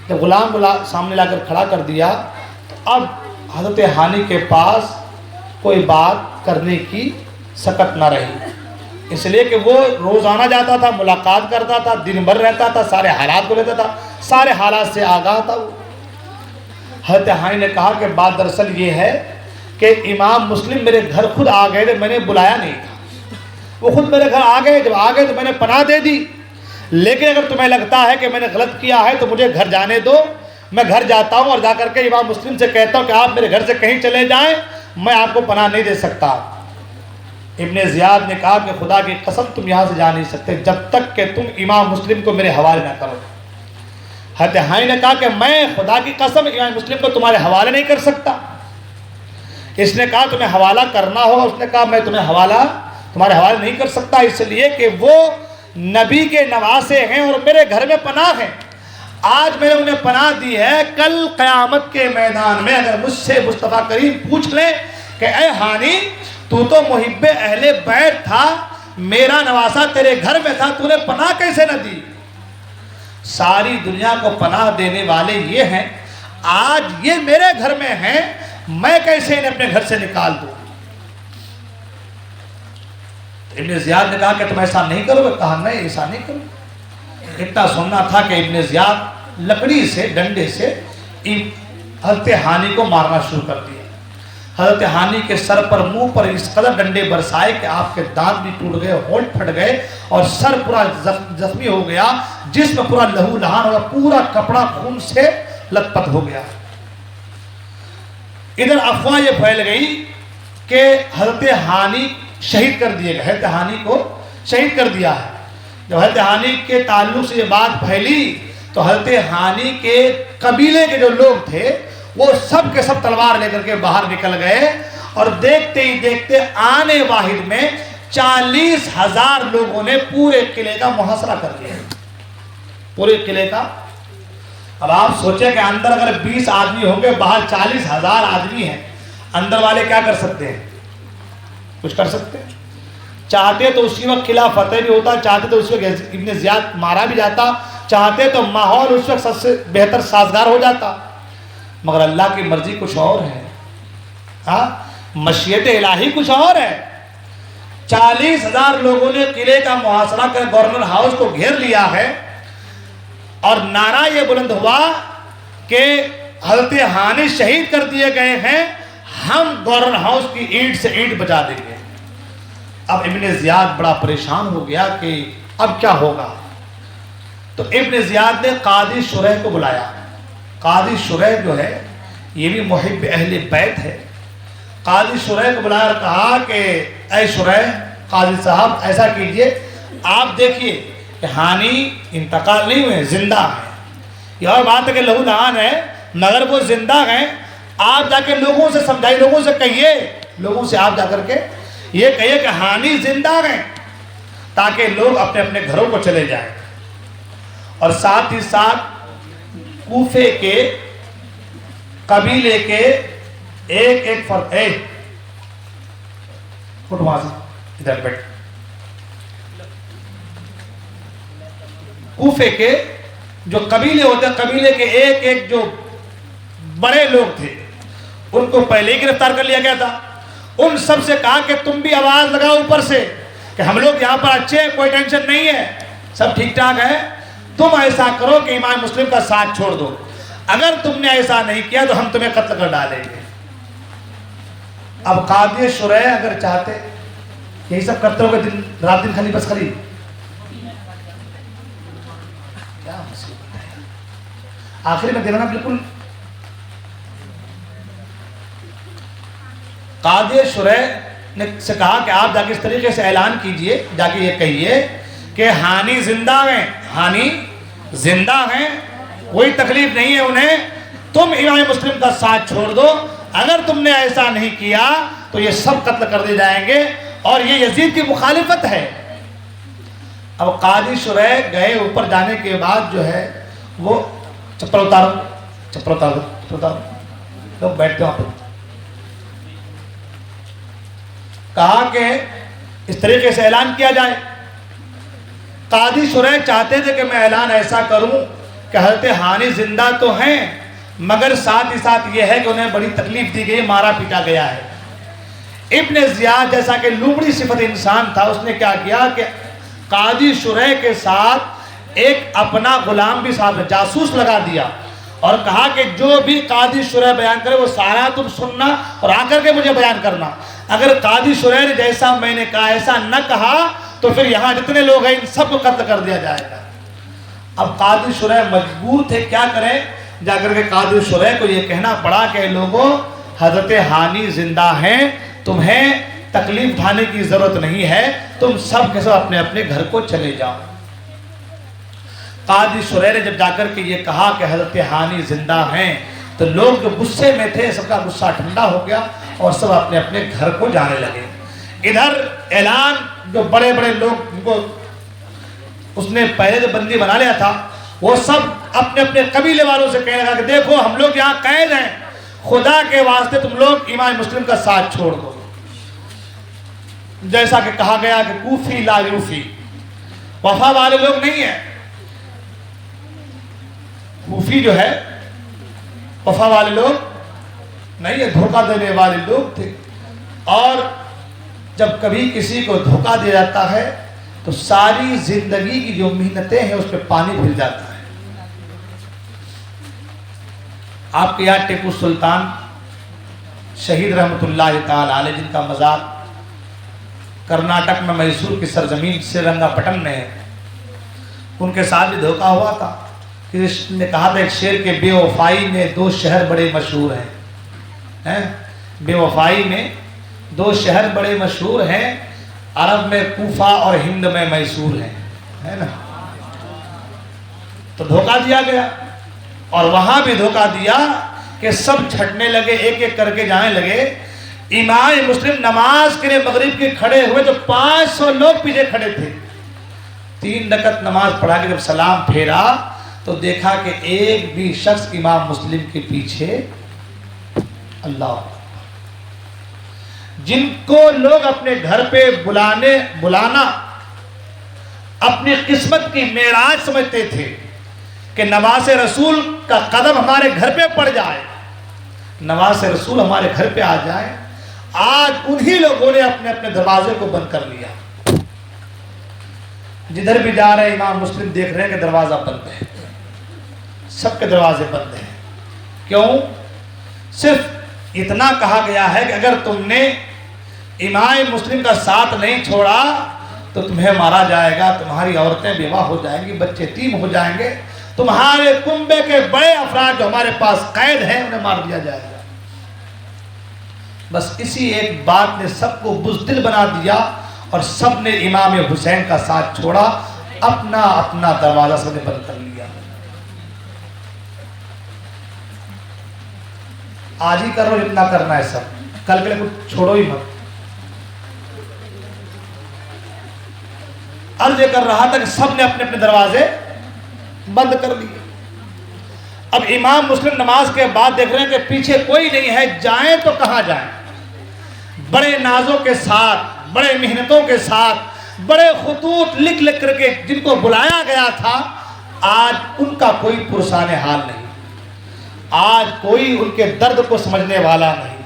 جب غلام کو سامنے لا کر کھڑا کر دیا تو اب حضرت ہانی کے پاس کوئی بات کرنے کی سکت نہ رہی، اس لیے کہ وہ روزانہ جاتا تھا، ملاقات کرتا تھا، دن بھر رہتا تھا، سارے حالات کو لیتا تھا، سارے حالات سے آگاہ تھا. حضرت ہانی نے کہا کہ بات دراصل یہ ہے کہ امام مسلم میرے گھر خود آ گئے تھے، میں نے بلایا نہیں تھا، وہ خود میرے گھر آ گئے. جب آ گئے تو میں نے پناہ دے دی، لیکن اگر تمہیں لگتا ہے کہ میں نے غلط کیا ہے تو مجھے گھر جانے دو. میں گھر جاتا ہوں اور جا کر کے امام مسلم سے کہتا ہوں کہ آپ میرے گھر سے کہیں چلے جائیں، میں آپ کو پناہ نہیں دے سکتا. ابن زیاد نے کہا کہ خدا کی قسم تم یہاں سے جا نہیں سکتے جب تک کہ تم امام مسلم کو میرے حوالے نہ کرو. حضرت ہانی نے کہا کہ میں خدا کی قسم امام مسلم کو تمہارے حوالے نہیں کر سکتا. اس نے کہا تمہیں حوالہ کرنا ہوگا. اس نے کہا میں تمہارے حوالے نہیں کر سکتا، اس لیے کہ وہ نبی کے نواسے ہیں اور میرے گھر میں پناہ ہیں. آج میں نے انہیں پناہ دی ہے، کل قیامت کے میدان میں اگر مجھ سے مصطفیٰ کریم پوچھ لیں کہ اے ہانی تو محب اہل بیت تھا، میرا نواسہ تیرے گھر میں تھا، تو نے پناہ کیسے نہ دی؟ ساری دنیا کو پناہ دینے والے یہ ہیں، آج یہ میرے گھر میں ہیں، میں کیسے انہیں اپنے گھر سے نکال دوں؟ ابن زیاد نے کہا کہ تم ایسا نہیں کرو گے. کہا نہیں ایسا نہیں کروں. اتنا سننا تھا کہ ابن زیاد لکڑی سے، ڈنڈے سے حضرت ہانی کو مارنا شروع کر دیا. حضرت ہانی کے سر پر، منہ پر اس قدر ڈنڈے برسائے کہ آپ کے دانت بھی ٹوٹ گئے، ہونٹ پھٹ گئے اور سر پورا زخمی ہو گیا، جسم پورا لہو لہان ہو گیا، پورا کپڑا خون سے لت پت ہو گیا. ادھر افواہ یہ پھیل گئی کہ حضرت ہانی شہید کر دیے گئے، حضرت ہانی کو شہید کر دیا ہے. جب حضرت ہانی کے تعلق سے یہ بات پھیلی تو حضرت ہانی کے قبیلے کے جو لوگ تھے وہ سب کے سب تلوار لے کر کے باہر نکل گئے اور دیکھتے ہی دیکھتے آنے واحد میں 40,000 لوگوں نے پورے قلعے کا محاصرہ کر لیا. پورے قلعے کا. اب آپ سوچیں کہ اندر اگر 20 آدمی ہوں گے، باہر 40,000 آدمی ہیں، اندر والے کیا کر سکتے ہیں؟ کچھ کر سکتے ہیں؟ چاہتے تو اسی وقت قلعہ فتح بھی ہوتا، چاہتے تو اس وقت ابن زیاد مارا بھی جاتا، چاہتے تو ماحول اس وقت سب سے بہتر سازگار ہو جاتا، مگر اللہ کی مرضی کچھ اور ہے. ہاں، مشیت الہی کچھ اور ہے. 40,000 لوگوں نے قلعے کا محاصرہ کر گورنر ہاؤس کو گھیر لیا ہے اور نعرہ یہ بلند ہوا کہ حضرت ہانی شہید کر دیے گئے ہیں، ہم گورنر ہاؤس کی اینٹ سے اینٹ بجا دیں گے. اب ابن زیاد بڑا پریشان ہو گیا کہ اب کیا ہوگا. تو ابن زیاد نے قاضی شریح کو بلایا. قاضی شریح جو ہے یہ بھی محب اہل بیت ہے. قاضی شریح کو بلایا اور کہا کہ اے شریح، قاضی صاحب ایسا کیجئے، آپ دیکھیے کہ ہانی انتقال نہیں ہوئے، زندہ ہیں. یہ اور بات ہے کہ لہو لہان ہے، مگر وہ زندہ ہیں. آپ جا کے لوگوں سے سمجھائیے، لوگوں سے کہیے لوگوں سے آپ جا کر کے یہ کہیے کہ ہانی زندہ ہیں، تاکہ لوگ اپنے اپنے گھروں کو چلے جائیں۔ اور ساتھ ہی ساتھ کوفے کے قبیلے کے ایک فرد، اٹھ وہاں سے، ادھر بیٹھ، کوفے کے جو قبیلے ہوتے ہیں، قبیلے کے ایک جو بڑے لوگ تھے، ان کو پہلے ہی گرفتار کر لیا گیا تھا۔ ان سب سے کہا کہ تم بھی آواز لگاؤ اوپر سے کہ ہم لوگ یہاں پر اچھے ہیں، کوئی ٹینشن نہیں ہے، سب ٹھیک ٹھاک ہے، تم ایسا کرو کہ امام مسلم کا ساتھ چھوڑ دو، اگر تم نے ایسا نہیں کیا تو ہم تمہیں قتل کر ڈالیں گے۔ اب قاضی شریح اگر چاہتے یہی سب کرتے ہو کہ دن رات دن خالی بس خرید، کیا مصیبت ہے۔ آخری میں دینا بالکل، قاضی شریح نے سے کہا کہ آپ جا کے اس طریقے سے اعلان کیجئے، جا کے یہ کہیے کہ ہانی زندہ ہیں، ہانی زندہ ہیں، کوئی تکلیف نہیں ہے انہیں، تم امام مسلم کا ساتھ چھوڑ دو، اگر تم نے ایسا نہیں کیا تو یہ سب قتل کر دیے جائیں گے، اور یہ یزید کی مخالفت ہے۔ اب قاضی شریح گئے، اوپر جانے کے بعد جو ہے وہ چپل اتارو، لوگ بیٹھتے وہاں پر، کہا کہ اس طریقے سے اعلان کیا جائے۔ قاضی شریح چاہتے تھے کہ میں اعلان ایسا کروں کہ حضرت ہانی زندہ تو ہیں، مگر ساتھ ہی ساتھ یہ ہے کہ انہیں بڑی تکلیف دی گئی، مارا پیٹا گیا ہے۔ ابن زیاد جیسا کہ لومڑی صفت انسان تھا، اس نے کیا کیا کہ قاضی شریح کے ساتھ ایک اپنا غلام بھی ساتھ جاسوس لگا دیا، اور کہا کہ جو بھی قاضی شریح بیان کرے وہ سارا تم سننا اور آ کر کے مجھے بیان کرنا، اگر قاضی شریح نے جیسا میں نے کہا ایسا نہ کہا تو پھر یہاں جتنے لوگ ہیں ان سب کو قتل کر دیا جائے گا۔ اب قاضی شریح مجبور تھے، کیا کریں، جا کر کے قاضی شریح کو یہ کہنا پڑا کہ لوگوں حضرت ہانی زندہ ہیں، تمہیں تکلیف اٹھانے کی ضرورت نہیں ہے، تم سب کے سب اپنے اپنے گھر کو چلے جاؤ۔ قاضی شریح نے جب جا کر کے یہ کہا کہ حضرت ہانی زندہ ہیں تو لوگ جو غصے میں تھے سب کا غصہ ٹھنڈا ہو گیا اور سب اپنے اپنے گھر کو جانے لگے۔ ادھر اعلان جو بڑے بڑے لوگ جن کو اس نے پہلے جو بندی بنا لیا تھا وہ سب اپنے اپنے قبیلے والوں سے کہنے لگا کہ دیکھو ہم لوگ یہاں قید ہیں، خدا کے واسطے تم لوگ امام مسلم کا ساتھ چھوڑ دو۔ جیسا کہ کہا گیا کہ کوفی لا یوفی، وفا والے لوگ نہیں ہیں، کوفی جو ہے وفا والے لوگ نہیں ہے، دھوکہ دینے والے لوگ تھے، اور جب کبھی کسی کو دھوکہ دیا جاتا ہے تو ساری زندگی کی جو محنتیں ہیں اس پہ پانی پھر جاتا ہے۔ آپ کے یہاں ٹیپو سلطان شہید رحمت اللہ تعالی علیہ جن کا مزار کرناٹک میں میسور کی سرزمین سرنگا پٹن میں ہے، ان کے ساتھ بھی دھوکہ ہوا تھا۔ کسی نے کہا تھا ایک شعر کے بے وفائی میں دو شہر بڑے مشہور ہیں، بے وفائی میں دو شہر بڑے مشہور ہیں، عرب میں کوفہ اور ہند میں میسور ہیں، ہے نا۔ تو دھوکہ دیا گیا، اور وہاں بھی دھوکہ دیا کہ سب چھٹنے لگے، ایک ایک کر کے جانے لگے۔ امام مسلم نماز کے لیے مغرب کے کھڑے ہوئے تو 500 لوگ پیچھے کھڑے تھے۔ 3 رکعت نماز پڑھا کے جب سلام پھیرا تو دیکھا کہ ایک بھی شخص امام مسلم کے پیچھے، اللہ، جن کو لوگ اپنے گھر پہ بلانا اپنی قسمت کی معراج سمجھتے تھے کہ نواز رسول کا قدم ہمارے گھر پہ پڑ جائے، نواز رسول ہمارے گھر پہ آ جائے، آج انہی لوگوں نے اپنے اپنے دروازے کو بند کر لیا۔ جدھر بھی جا رہے امام مسلم دیکھ رہے ہیں کہ دروازہ بند ہے، سب کے دروازے بند ہیں۔ کیوں؟ صرف اتنا کہا گیا ہے کہ اگر تم نے امام مسلم کا ساتھ نہیں چھوڑا تو تمہیں مارا جائے گا، تمہاری عورتیں بیوہ ہو جائیں گی، بچے یتیم ہو جائیں گے، تمہارے کنبے کے بڑے افراد جو ہمارے پاس قید ہیں انہیں مار دیا جائے گا۔ بس اسی ایک بات نے سب کو بزدل بنا دیا اور سب نے امام حسین کا ساتھ چھوڑا، اپنا اپنا دروازہ سب نے بند کر لیا۔ آج ہی کرو جتنا کرنا ہے سب، کل کے لیے کچھ چھوڑو ہی مت. عرض یہ کر رہا تھا کہ سب نے اپنے اپنے دروازے بند کر دیے. اب امام مسلم نماز کے بعد دیکھ رہے ہیں کہ پیچھے کوئی نہیں ہے, جائیں تو کہاں جائیں. بڑے نازوں کے ساتھ, بڑے محنتوں کے ساتھ, بڑے خطوط لکھ لکھ کر کے جن کو بلایا گیا تھا, آج ان کا کوئی پرسان حال نہیں, آج کوئی ان کے درد کو سمجھنے والا نہیں,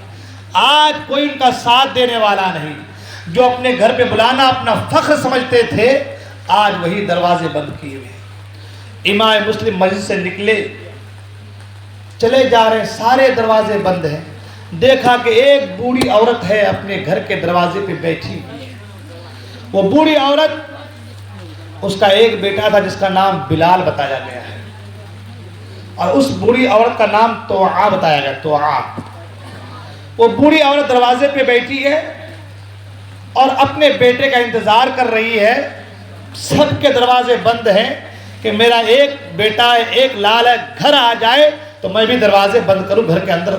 آج کوئی ان کا ساتھ دینے والا نہیں. جو اپنے گھر پہ بلانا اپنا فخر سمجھتے تھے, آج وہی دروازے بند کیے ہوئے. امام مسلم مسجد سے نکلے, چلے جا رہے ہیں, سارے دروازے بند ہیں. دیکھا کہ ایک بوڑھی عورت ہے اپنے گھر کے دروازے پہ بیٹھی ہوئی ہے. وہ بوڑھی عورت, اس کا ایک بیٹا تھا جس کا نام بلال بتایا گیا ہے, اور اس بوڑھی عورت کا نام توعا بتایا گیا, توعا. وہ بوڑھی عورت دروازے پہ بیٹھی ہے اور اپنے بیٹے کا انتظار کر رہی ہے. سب کے دروازے بند ہیں کہ میرا ایک بیٹا ہے, ایک لال ہے, گھر آ جائے تو میں بھی دروازے بند کروں, گھر کے اندر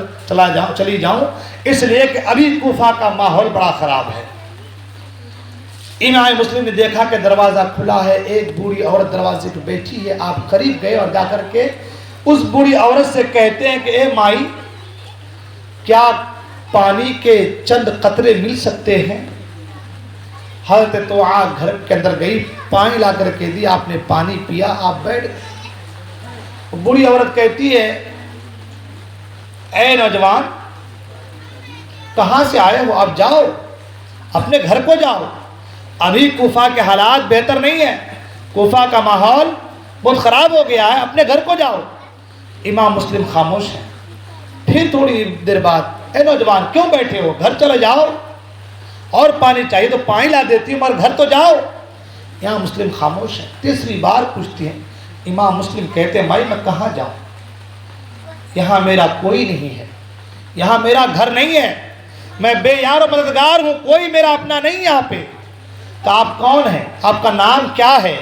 چلی جاؤں, اس لیے کہ ابھی کوفہ کا ماحول بڑا خراب ہے. امام مسلم نے دیکھا کہ دروازہ کھلا ہے, ایک بوڑھی عورت دروازے پہ بیٹھی ہے. آپ قریب گئے اور جا کر کے اس بوڑھی عورت سے کہتے ہیں کہ اے مائی, کیا پانی کے چند قطرے مل سکتے ہیں؟ حضرت توعا گھر کے اندر گئی, پانی لا کر کے دی, آپ نے پانی پیا, آپ بیٹھ گئے. بوڑھی عورت کہتی ہے, اے نوجوان, کہاں سے آئے ہو؟ آپ جاؤ, اپنے گھر کو جاؤ, ابھی کوفہ کے حالات بہتر نہیں ہیں, کوفہ کا ماحول بہت خراب ہو گیا ہے, اپنے گھر کو جاؤ. امام مسلم خاموش ہے. پھر تھوڑی دیر بعد, اے نوجوان کیوں بیٹھے ہو؟ گھر چلے جاؤ, اور پانی چاہیے تو پانی لا دیتی ہوں, مگر گھر تو جاؤ. امام مسلم خاموش ہے. تیسری بار پوچھتی ہیں. امام مسلم کہتے ہیں, مائی میں کہاں جاؤں؟ یہاں میرا کوئی نہیں ہے, یہاں میرا گھر نہیں ہے, میں بے یار و مددگار ہوں, کوئی میرا اپنا نہیں یہاں پہ. تو آپ کون ہیں؟ آپ کا نام کیا ہے؟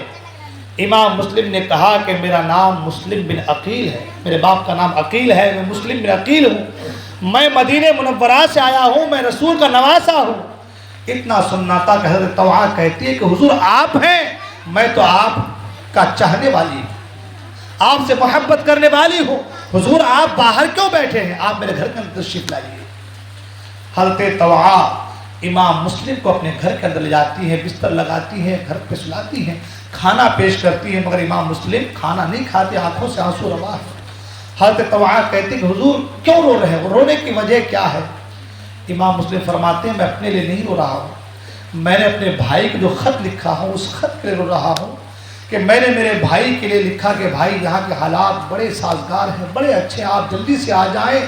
امام مسلم نے کہا کہ میرا نام مسلم بن عقیل ہے, میرے باپ کا نام عقیل ہے, میں مسلم بن عقیل ہوں, میں مدینہ منورہ سے آیا ہوں, میں رسول کا نواسا ہوں. اتنا سننا تھا کہ حضرت توعا کہتی ہے کہ حضور آپ ہیں, میں تو آپ کا چاہنے والی ہوں, آپ سے محبت کرنے والی ہوں. حضور آپ باہر کیوں بیٹھے ہیں؟ آپ میرے گھر کے اندر تشریف لائیے. حضرت توعا امام مسلم کو اپنے گھر کے اندر لے جاتی ہے, بستر لگاتی ہے, گھر پہ سلاتی ہے, کھانا پیش کرتی ہے, مگر امام مسلم کھانا نہیں کھاتے, آنکھوں سے آنسو روا ہے. حضرت توعا کہتی کہ حضور کیوں رو رہے ہیں؟ رونے کی وجہ کیا ہے؟ امام مسلم فرماتے ہیں, میں اپنے لیے نہیں رو رہا ہوں, میں نے اپنے بھائی کو جو خط لکھا ہوں اس خط کے لیے رو رہا ہوں کہ میں نے میرے بھائی کے لیے لکھا کہ بھائی یہاں کے حالات بڑے سازگار ہیں, بڑے اچھے, آپ جلدی سے آ جائیں.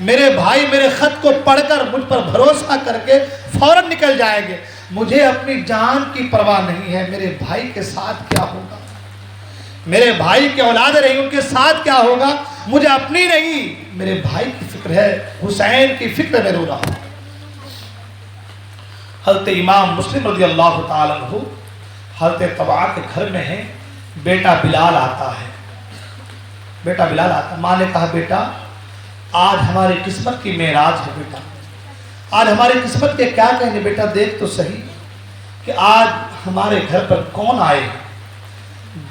میرے بھائی میرے خط کو پڑھ کر مجھ پر بھروسہ کر کے فوراً نکل جائیں گے. مجھے اپنی جان کی پرواہ نہیں ہے, میرے بھائی کے ساتھ کیا ہوگا, میرے بھائی کے اولاد رہی ان کے ساتھ کیا ہوگا, مجھے اپنی نہیں میرے بھائی کی فکر ہے, حسین کی فکر میں رو رہا ہوں. حضرت امام مسلم رضی اللہ تعالیٰ عنہ حضرت توعا کے گھر میں ہیں. بیٹا بلال آتا ہے, بیٹا بلال آتا ہے. ماں نے کہا بیٹا آج ہماری قسمت کی معراج ہے, بیٹا آج ہماری قسمت کے کیا کہیں؟ بیٹا دیکھ تو صحیح کہ آج ہمارے گھر پر کون آئے ہیں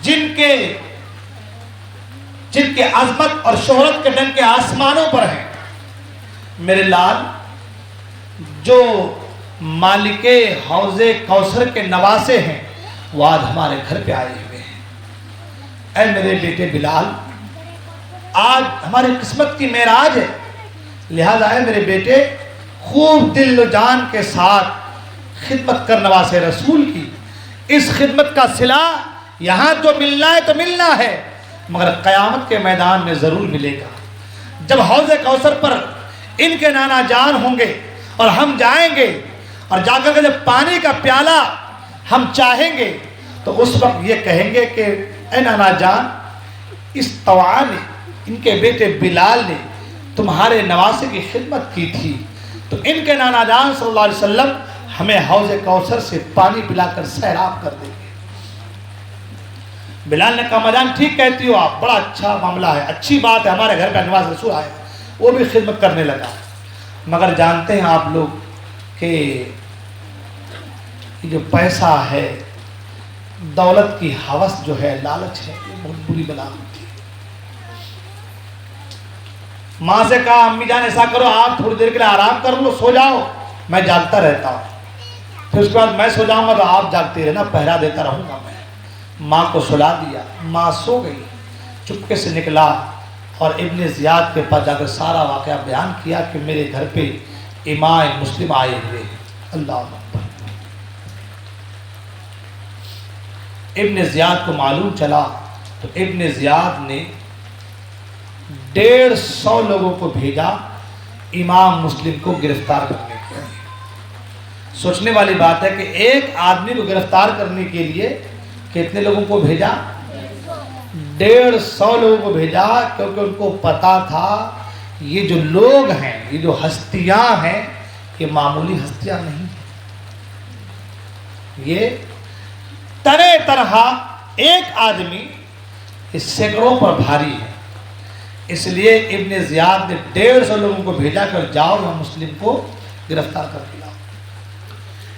جن کے عظمت اور شہرت کے ڈنکے آسمانوں پر ہیں. میرے لال جو مالک حوض کوثر کے نواسے ہیں وہ آج ہمارے گھر پہ آئے ہوئے ہیں. اے میرے بیٹے بلال, آج ہماری قسمت کی معراج ہے, لہذا اے میرے بیٹے خوب دل و جان کے ساتھ خدمت کر نواسے رسول کی. اس خدمت کا صلہ یہاں جو ملنا ہے تو ملنا ہے, مگر قیامت کے میدان میں ضرور ملے گا. جب حوض کوثر پر ان کے نانا جان ہوں گے اور ہم جائیں گے, اور جا کر کے جب پانی کا پیالہ ہم چاہیں گے تو اس وقت یہ کہیں گے کہ اے نانا جان, اس توعا نے, ان کے بیٹے بلال نے تمہارے نواسے کی خدمت کی تھی, تو ان کے نانا جان صلی اللہ علیہ وسلم ہمیں حوض کوثر سے پانی پلا کر سیراب کر دیں گے. بلال نے کہا مجان ٹھیک کہتی ہو آپ, بڑا اچھا معاملہ ہے, اچھی بات ہے, ہمارے گھر پہ نواز رسول آئے, وہ بھی خدمت کرنے لگا. مگر جانتے ہیں آپ لوگ کہ جو پیسہ ہے، دولت کی ہوس جو ہے، لالچ ہے، یہ بہت بری بلا ہوتی ہے۔ ماں سے کہا امی جان ایسا کرو آپ تھوڑی دیر کے لیے آرام کر لو، سو جاؤ، میں جاگتا رہتا ہوں، پھر اس کے بعد میں سو جاؤں گا تو آپ جاگتے رہنا، پہرا دیتا رہوں گا میں۔ ماں کو سلا دیا، ماں سو گئی، چپکے سے نکلا اور ابن زیاد کے پاس جا کر سارا واقعہ بیان کیا کہ میرے گھر پہ امام مسلم آئے ہوئے ہیں۔ اللہ اکبر۔ ابن زیاد کو معلوم چلا تو ابن زیاد نے 150 لوگوں کو بھیجا امام مسلم کو گرفتار کرنے کے لیے۔ سوچنے والی بات ہے کہ ایک آدمی کو گرفتار کرنے کے لیے کتنے لوگوں کو بھیجا؟ 150 لوگوں کو بھیجا، کیونکہ ان کو پتا تھا یہ جو لوگ ہیں، یہ جو ہستیاں ہیں، یہ معمولی ہستیاں نہیں ہیں، یہ طرح طرح ایک آدمی اس سینکڑوں پر بھاری ہے۔ اس لیے ابن زیاد نے 150 لوگوں کو بھیجا کر جاؤ یا مسلم کو گرفتار کر کے لاؤ۔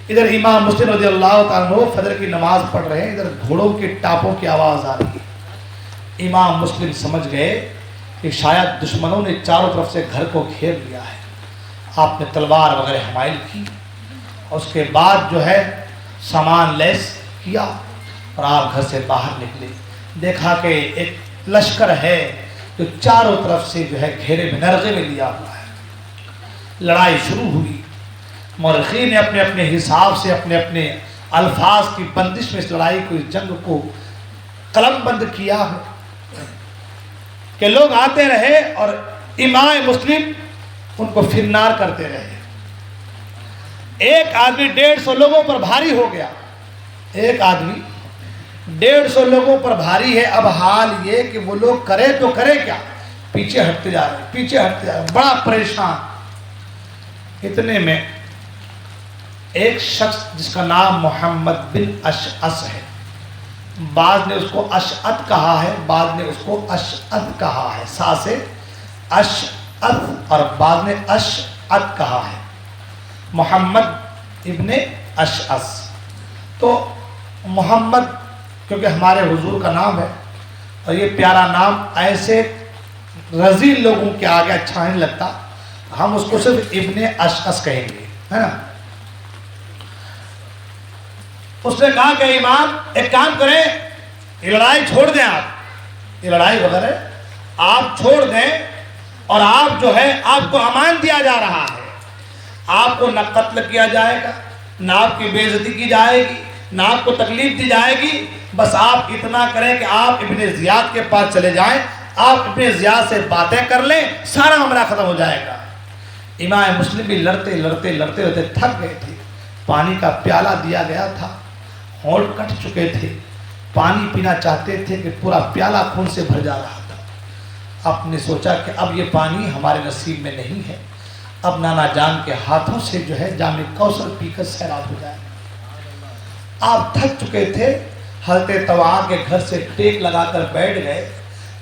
ادھر امام مسلم رضی اللہ تعالیٰ عنہ فجر کی نماز پڑھ رہے ہیں، ادھر گھوڑوں کے ٹاپوں کی آواز آ رہی ہے۔ امام مسلم سمجھ گئے کہ شاید دشمنوں نے چاروں طرف سے گھر کو گھیر لیا ہے۔ آپ نے تلوار وغیرہ حمائل کی اور اس کے بعد جو ہے سامان لیس کیا اور آپ گھر سے باہر نکلے، دیکھا کہ ایک لشکر ہے جو چاروں طرف سے جو ہے گھیرے میں نرغے میں لیا ہوا ہے۔ لڑائی شروع ہوئی، مورخین نے اپنے اپنے حساب سے اپنے اپنے الفاظ کی بندش میں اس لڑائی کو، اس جنگ کو قلم بند کیا ہے کہ لوگ آتے رہے اور امام مسلم ان کو فرنار کرتے رہے۔ ایک آدمی 150 لوگوں پر بھاری ہو گیا، ایک آدمی 150 لوگوں پر بھاری ہے۔ اب حال یہ کہ وہ لوگ کرے تو کرے کیا، پیچھے ہٹتے جا رہے، پیچھے ہٹتے جا رہے، بڑا پریشان۔ اتنے میں ایک شخص جس کا نام محمد بن اشعث ہے، بعض نے اس کو اشعث کہا ہے، بعض نے اس کو اشعث کہا ہے، سا سے اشعث، اور بعض نے اشعث کہا ہے، محمد ابن اشعث۔ تو محمد کیونکہ ہمارے حضور کا نام ہے اور یہ پیارا نام ایسے رذیل لوگوں کے آگے اچھا نہیں لگتا، ہم اس کو صرف ابن اشعث کہیں گے، ہے نا۔ اس نے کہا کہ امام ایک کام کریں، یہ لڑائی چھوڑ دیں، آپ یہ لڑائی وغیرہ آپ چھوڑ دیں، اور آپ جو ہے آپ کو امان دیا جا رہا ہے، آپ کو نہ قتل کیا جائے گا، نہ آپ کی بے عزتی کی جائے گی، نہ آپ کو تکلیف دی جائے گی، بس آپ اتنا کریں کہ آپ ابن زیاد کے پاس چلے جائیں، آپ ابن زیاد سے باتیں کر لیں، سارا معاملہ ختم ہو جائے گا۔ امام مسلم بھی لڑتے لڑتے لڑتے لڑتے تھک گئے تھے، پانی کا پیالہ دیا گیا تھا، ہونٹ کٹ چکے تھے، پانی پینا چاہتے تھے کہ پورا پیالہ خون سے بھر جا رہا تھا۔ آپ نے سوچا کہ اب یہ پانی ہمارے نصیب میں نہیں ہے، اب نانا جان کے ہاتھوں سے جو ہے جام کوثر پی کر سیراب ہو جائے۔ آپ تھک چکے تھے، حضرت طواع کے گھر سے ٹیک لگا کر بیٹھ گئے۔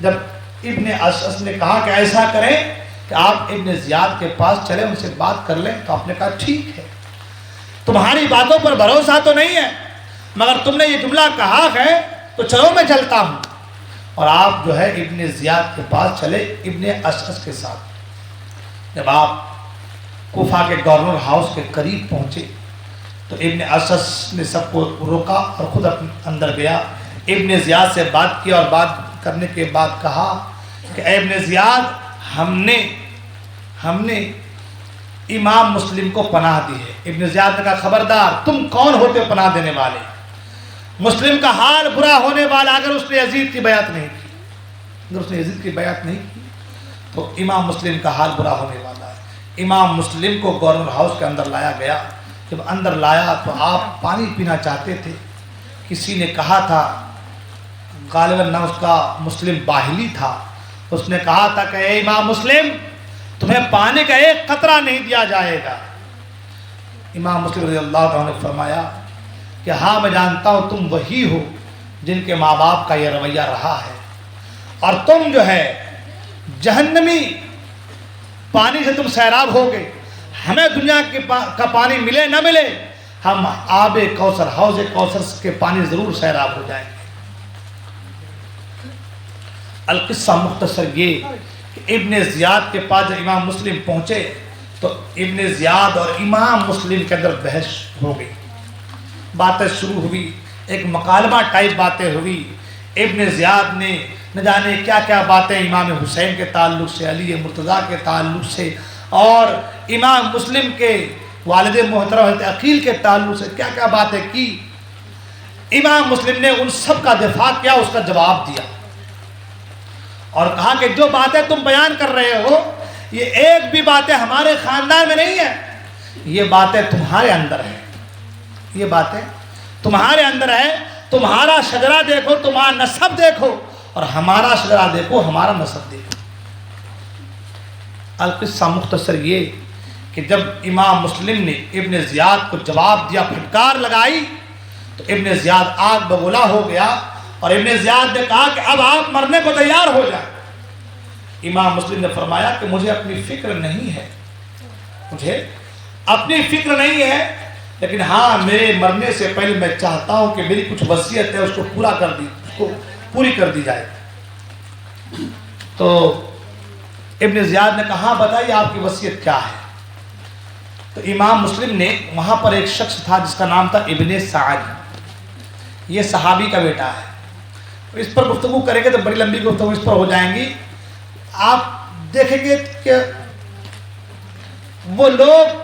جب ابن اشعث نے کہا کہ ایسا کریں کہ آپ ابن زیاد کے پاس چلیں، ان سے بات کر لیں، تو آپ نے کہا ٹھیک ہے، تمہاری باتوں پر بھروسہ تو نہیں ہے، مگر تم نے یہ جملہ کہا ہے تو چلو میں چلتا ہوں۔ اور آپ جو ہے ابن زیاد کے پاس چلے ابن اشعث کے ساتھ۔ جب آپ کوفہ کے گورنر ہاؤس کے قریب پہنچے تو ابن اشعث نے سب کو روکا اور خود اندر گیا، ابن زیاد سے بات کی، اور بات کرنے کے بعد کہا کہ اے ابن زیاد، ہم نے امام مسلم کو پناہ دی ہے۔ ابن زیاد نے کہا خبردار، تم کون ہوتے پناہ دینے والے؟ مسلم کا حال برا ہونے والا اگر اس نے یزید کی بیعت نہیں کی، اگر اس نے یزید کی بیعت نہیں کی تو امام مسلم کا حال برا ہونے والا ہے۔ امام مسلم کو گورنر ہاؤس کے اندر لایا گیا۔ جب اندر لایا تو آپ پانی پینا چاہتے تھے، کسی نے کہا تھا، غالباً نہ اس کا مسلم باہلی تھا، اس نے کہا تھا کہ اے امام مسلم، تمہیں پانی کا ایک قطرہ نہیں دیا جائے گا۔ امام مسلم رضی اللہ عنہ نے فرمایا کہ ہاں میں جانتا ہوں تم وہی ہو جن کے ماں باپ کا یہ رویہ رہا ہے، اور تم جو ہے جہنمی پانی سے تم سیراب ہوگے، ہمیں دنیا کا پانی ملے نہ ملے، ہم آب کوثر، حوض کوثر کے پانی ضرور سیراب ہو جائیں گے۔ القصہ مختصر یہ کہ ابن زیاد کے پاس جب امام مسلم پہنچے تو ابن زیاد اور امام مسلم کے اندر بحث ہو گئی، باتیں شروع ہوئی، ایک مکالمہ ٹائپ باتیں ہوئی۔ ابن زیاد نے نہ جانے کیا کیا باتیں امام حسین کے تعلق سے، علی مرتضیٰ کے تعلق سے، اور امام مسلم کے والد محترم حضرت عقیل کے تعلق سے کیا کیا باتیں کی۔ امام مسلم نے ان سب کا دفاع کیا، اس کا جواب دیا اور کہا کہ جو باتیں تم بیان کر رہے ہو یہ ایک بھی باتیں ہمارے خاندان میں نہیں ہے، یہ باتیں تمہارے اندر ہیں، یہ باتیں تمہارے اندر ہے۔ تمہارا شجرہ دیکھو، تمہارا نسب دیکھو، اور ہمارا شجرہ دیکھو، ہمارا نسب دیکھو۔ القصہ مختصر یہ کہ جب امام مسلم نے ابن زیاد کو جواب دیا، پھٹکار لگائی، تو ابن زیاد آگ بگولا ہو گیا، اور ابن زیاد نے کہا کہ اب آپ مرنے کو تیار ہو جائیں۔ امام مسلم نے فرمایا کہ مجھے اپنی فکر نہیں ہے، مجھے اپنی فکر نہیں ہے، لیکن ہاں میرے مرنے سے پہلے میں چاہتا ہوں کہ میری کچھ وصیت ہے اس کو پوری کر دی جائے۔ تو ابن زیاد نے کہا بتائیے آپ کی وصیت کیا ہے؟ تو امام مسلم نے، وہاں پر ایک شخص تھا جس کا نام تھا ابن سعد، یہ صحابی کا بیٹا ہے، اس پر گفتگو کریں گے تو بڑی لمبی گفتگو اس پر ہو جائیں گی۔ آپ دیکھیں گے کہ وہ لوگ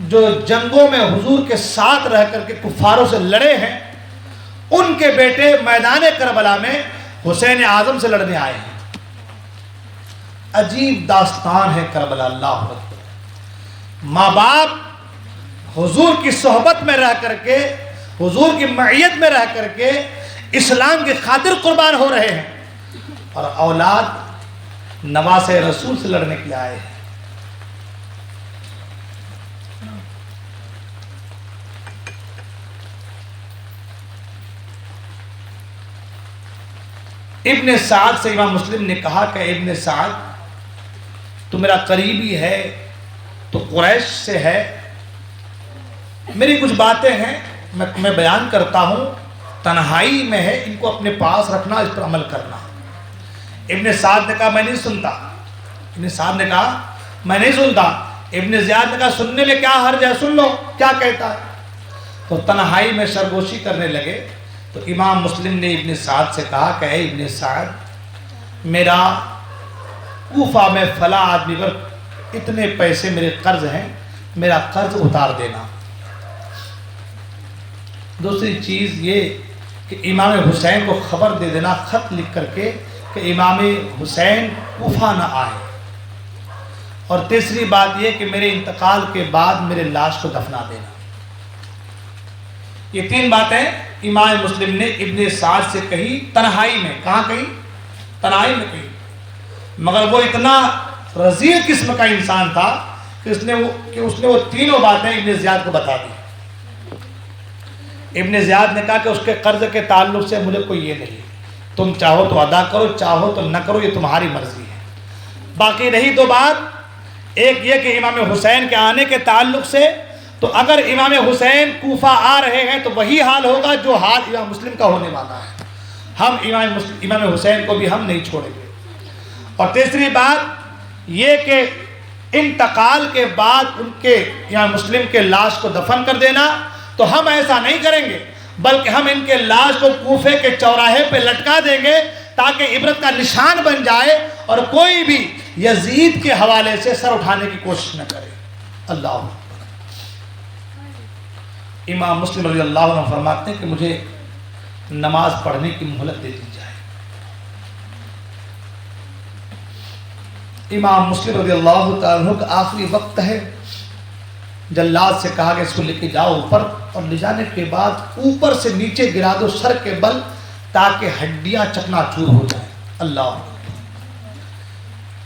جو جنگوں میں حضور کے ساتھ رہ کر کے کفاروں سے لڑے ہیں، ان کے بیٹے میدان کربلا میں حسین اعظم سے لڑنے آئے ہیں۔ عجیب داستان ہے کربلا، اللہ اکبر۔ ماں باپ حضور کی صحبت میں رہ کر کے، حضور کی معیت میں رہ کر کے اسلام کی خاطر قربان ہو رہے ہیں، اور اولاد نواسے رسول سے لڑنے کے لیے آئے ہیں۔ ابن سعد سے امام مسلم نے کہا کہ ابن سعد تو میرا قریبی ہے، تو قریش سے ہے، میری کچھ باتیں ہیں میں بیان کرتا ہوں، تنہائی میں ہے، ان کو اپنے پاس رکھنا، اس پر عمل کرنا۔ ابن سعد نے کہا میں نہیں سنتا، ابن سعد نے کہا میں نہیں سنتا۔ ابن زیاد نے کہا سننے میں کیا حرج ہے، سن لو کیا کہتا ہے۔ تو تنہائی میں سرگوشی کرنے لگے، تو امام مسلم نے ابن سعد سے کہا کہ اے ابن سعد، میرا کوفہ میں فلاں آدمی پر اتنے پیسے میرے قرض ہیں، میرا قرض اتار دینا۔ دوسری چیز یہ کہ امام حسین کو خبر دے دینا خط لکھ کر کے کہ امام حسین کوفہ نہ آئے، اور تیسری بات یہ کہ میرے انتقال کے بعد میرے لاش کو دفنا دینا۔ یہ تین باتیں امام مسلم نے ابن سعد سے کہی، تنہائی میں۔ کہاں کہی؟ تنہائی میں کہی، مگر وہ اتنا رزیل قسم کا انسان تھا کہ اس نے وہ تینوں باتیں ابن زیاد کو بتا دی۔ ابن زیاد نے کہا کہ اس کے قرض کے تعلق سے مجھے کوئی یہ نہیں، تم چاہو تو ادا کرو، چاہو تو نہ کرو، یہ تمہاری مرضی ہے۔ باقی رہی دو بات، ایک یہ کہ امام حسین کے آنے کے تعلق سے، تو اگر امام حسین کوفہ آ رہے ہیں تو وہی حال ہوگا جو حال امام مسلم کا ہونے والا ہے، ہم امام حسین کو بھی ہم نہیں چھوڑیں گے۔ اور تیسری بات یہ کہ انتقال کے بعد ان کے امام مسلم کے لاش کو دفن کر دینا، تو ہم ایسا نہیں کریں گے، بلکہ ہم ان کے لاش کو کوفے کے چوراہے پہ لٹکا دیں گے تاکہ عبرت کا نشان بن جائے اور کوئی بھی یزید کے حوالے سے سر اٹھانے کی کوشش نہ کرے۔ اللہ امام مسلم رضی اللہ عنہ فرماتے ہیں کہ مجھے نماز پڑھنے کی مہلت دے دی جائے۔ امام مسلم رضی اللہ تعالیٰ عنہ کا آخری وقت ہے، جلاد سے کہا کہ اس کو لے کے جاؤ اوپر، اور لے جانے کے بعد اوپر سے نیچے گرا دو سر کے بل تاکہ ہڈیاں چکنا چور ہو جائیں۔ اللہ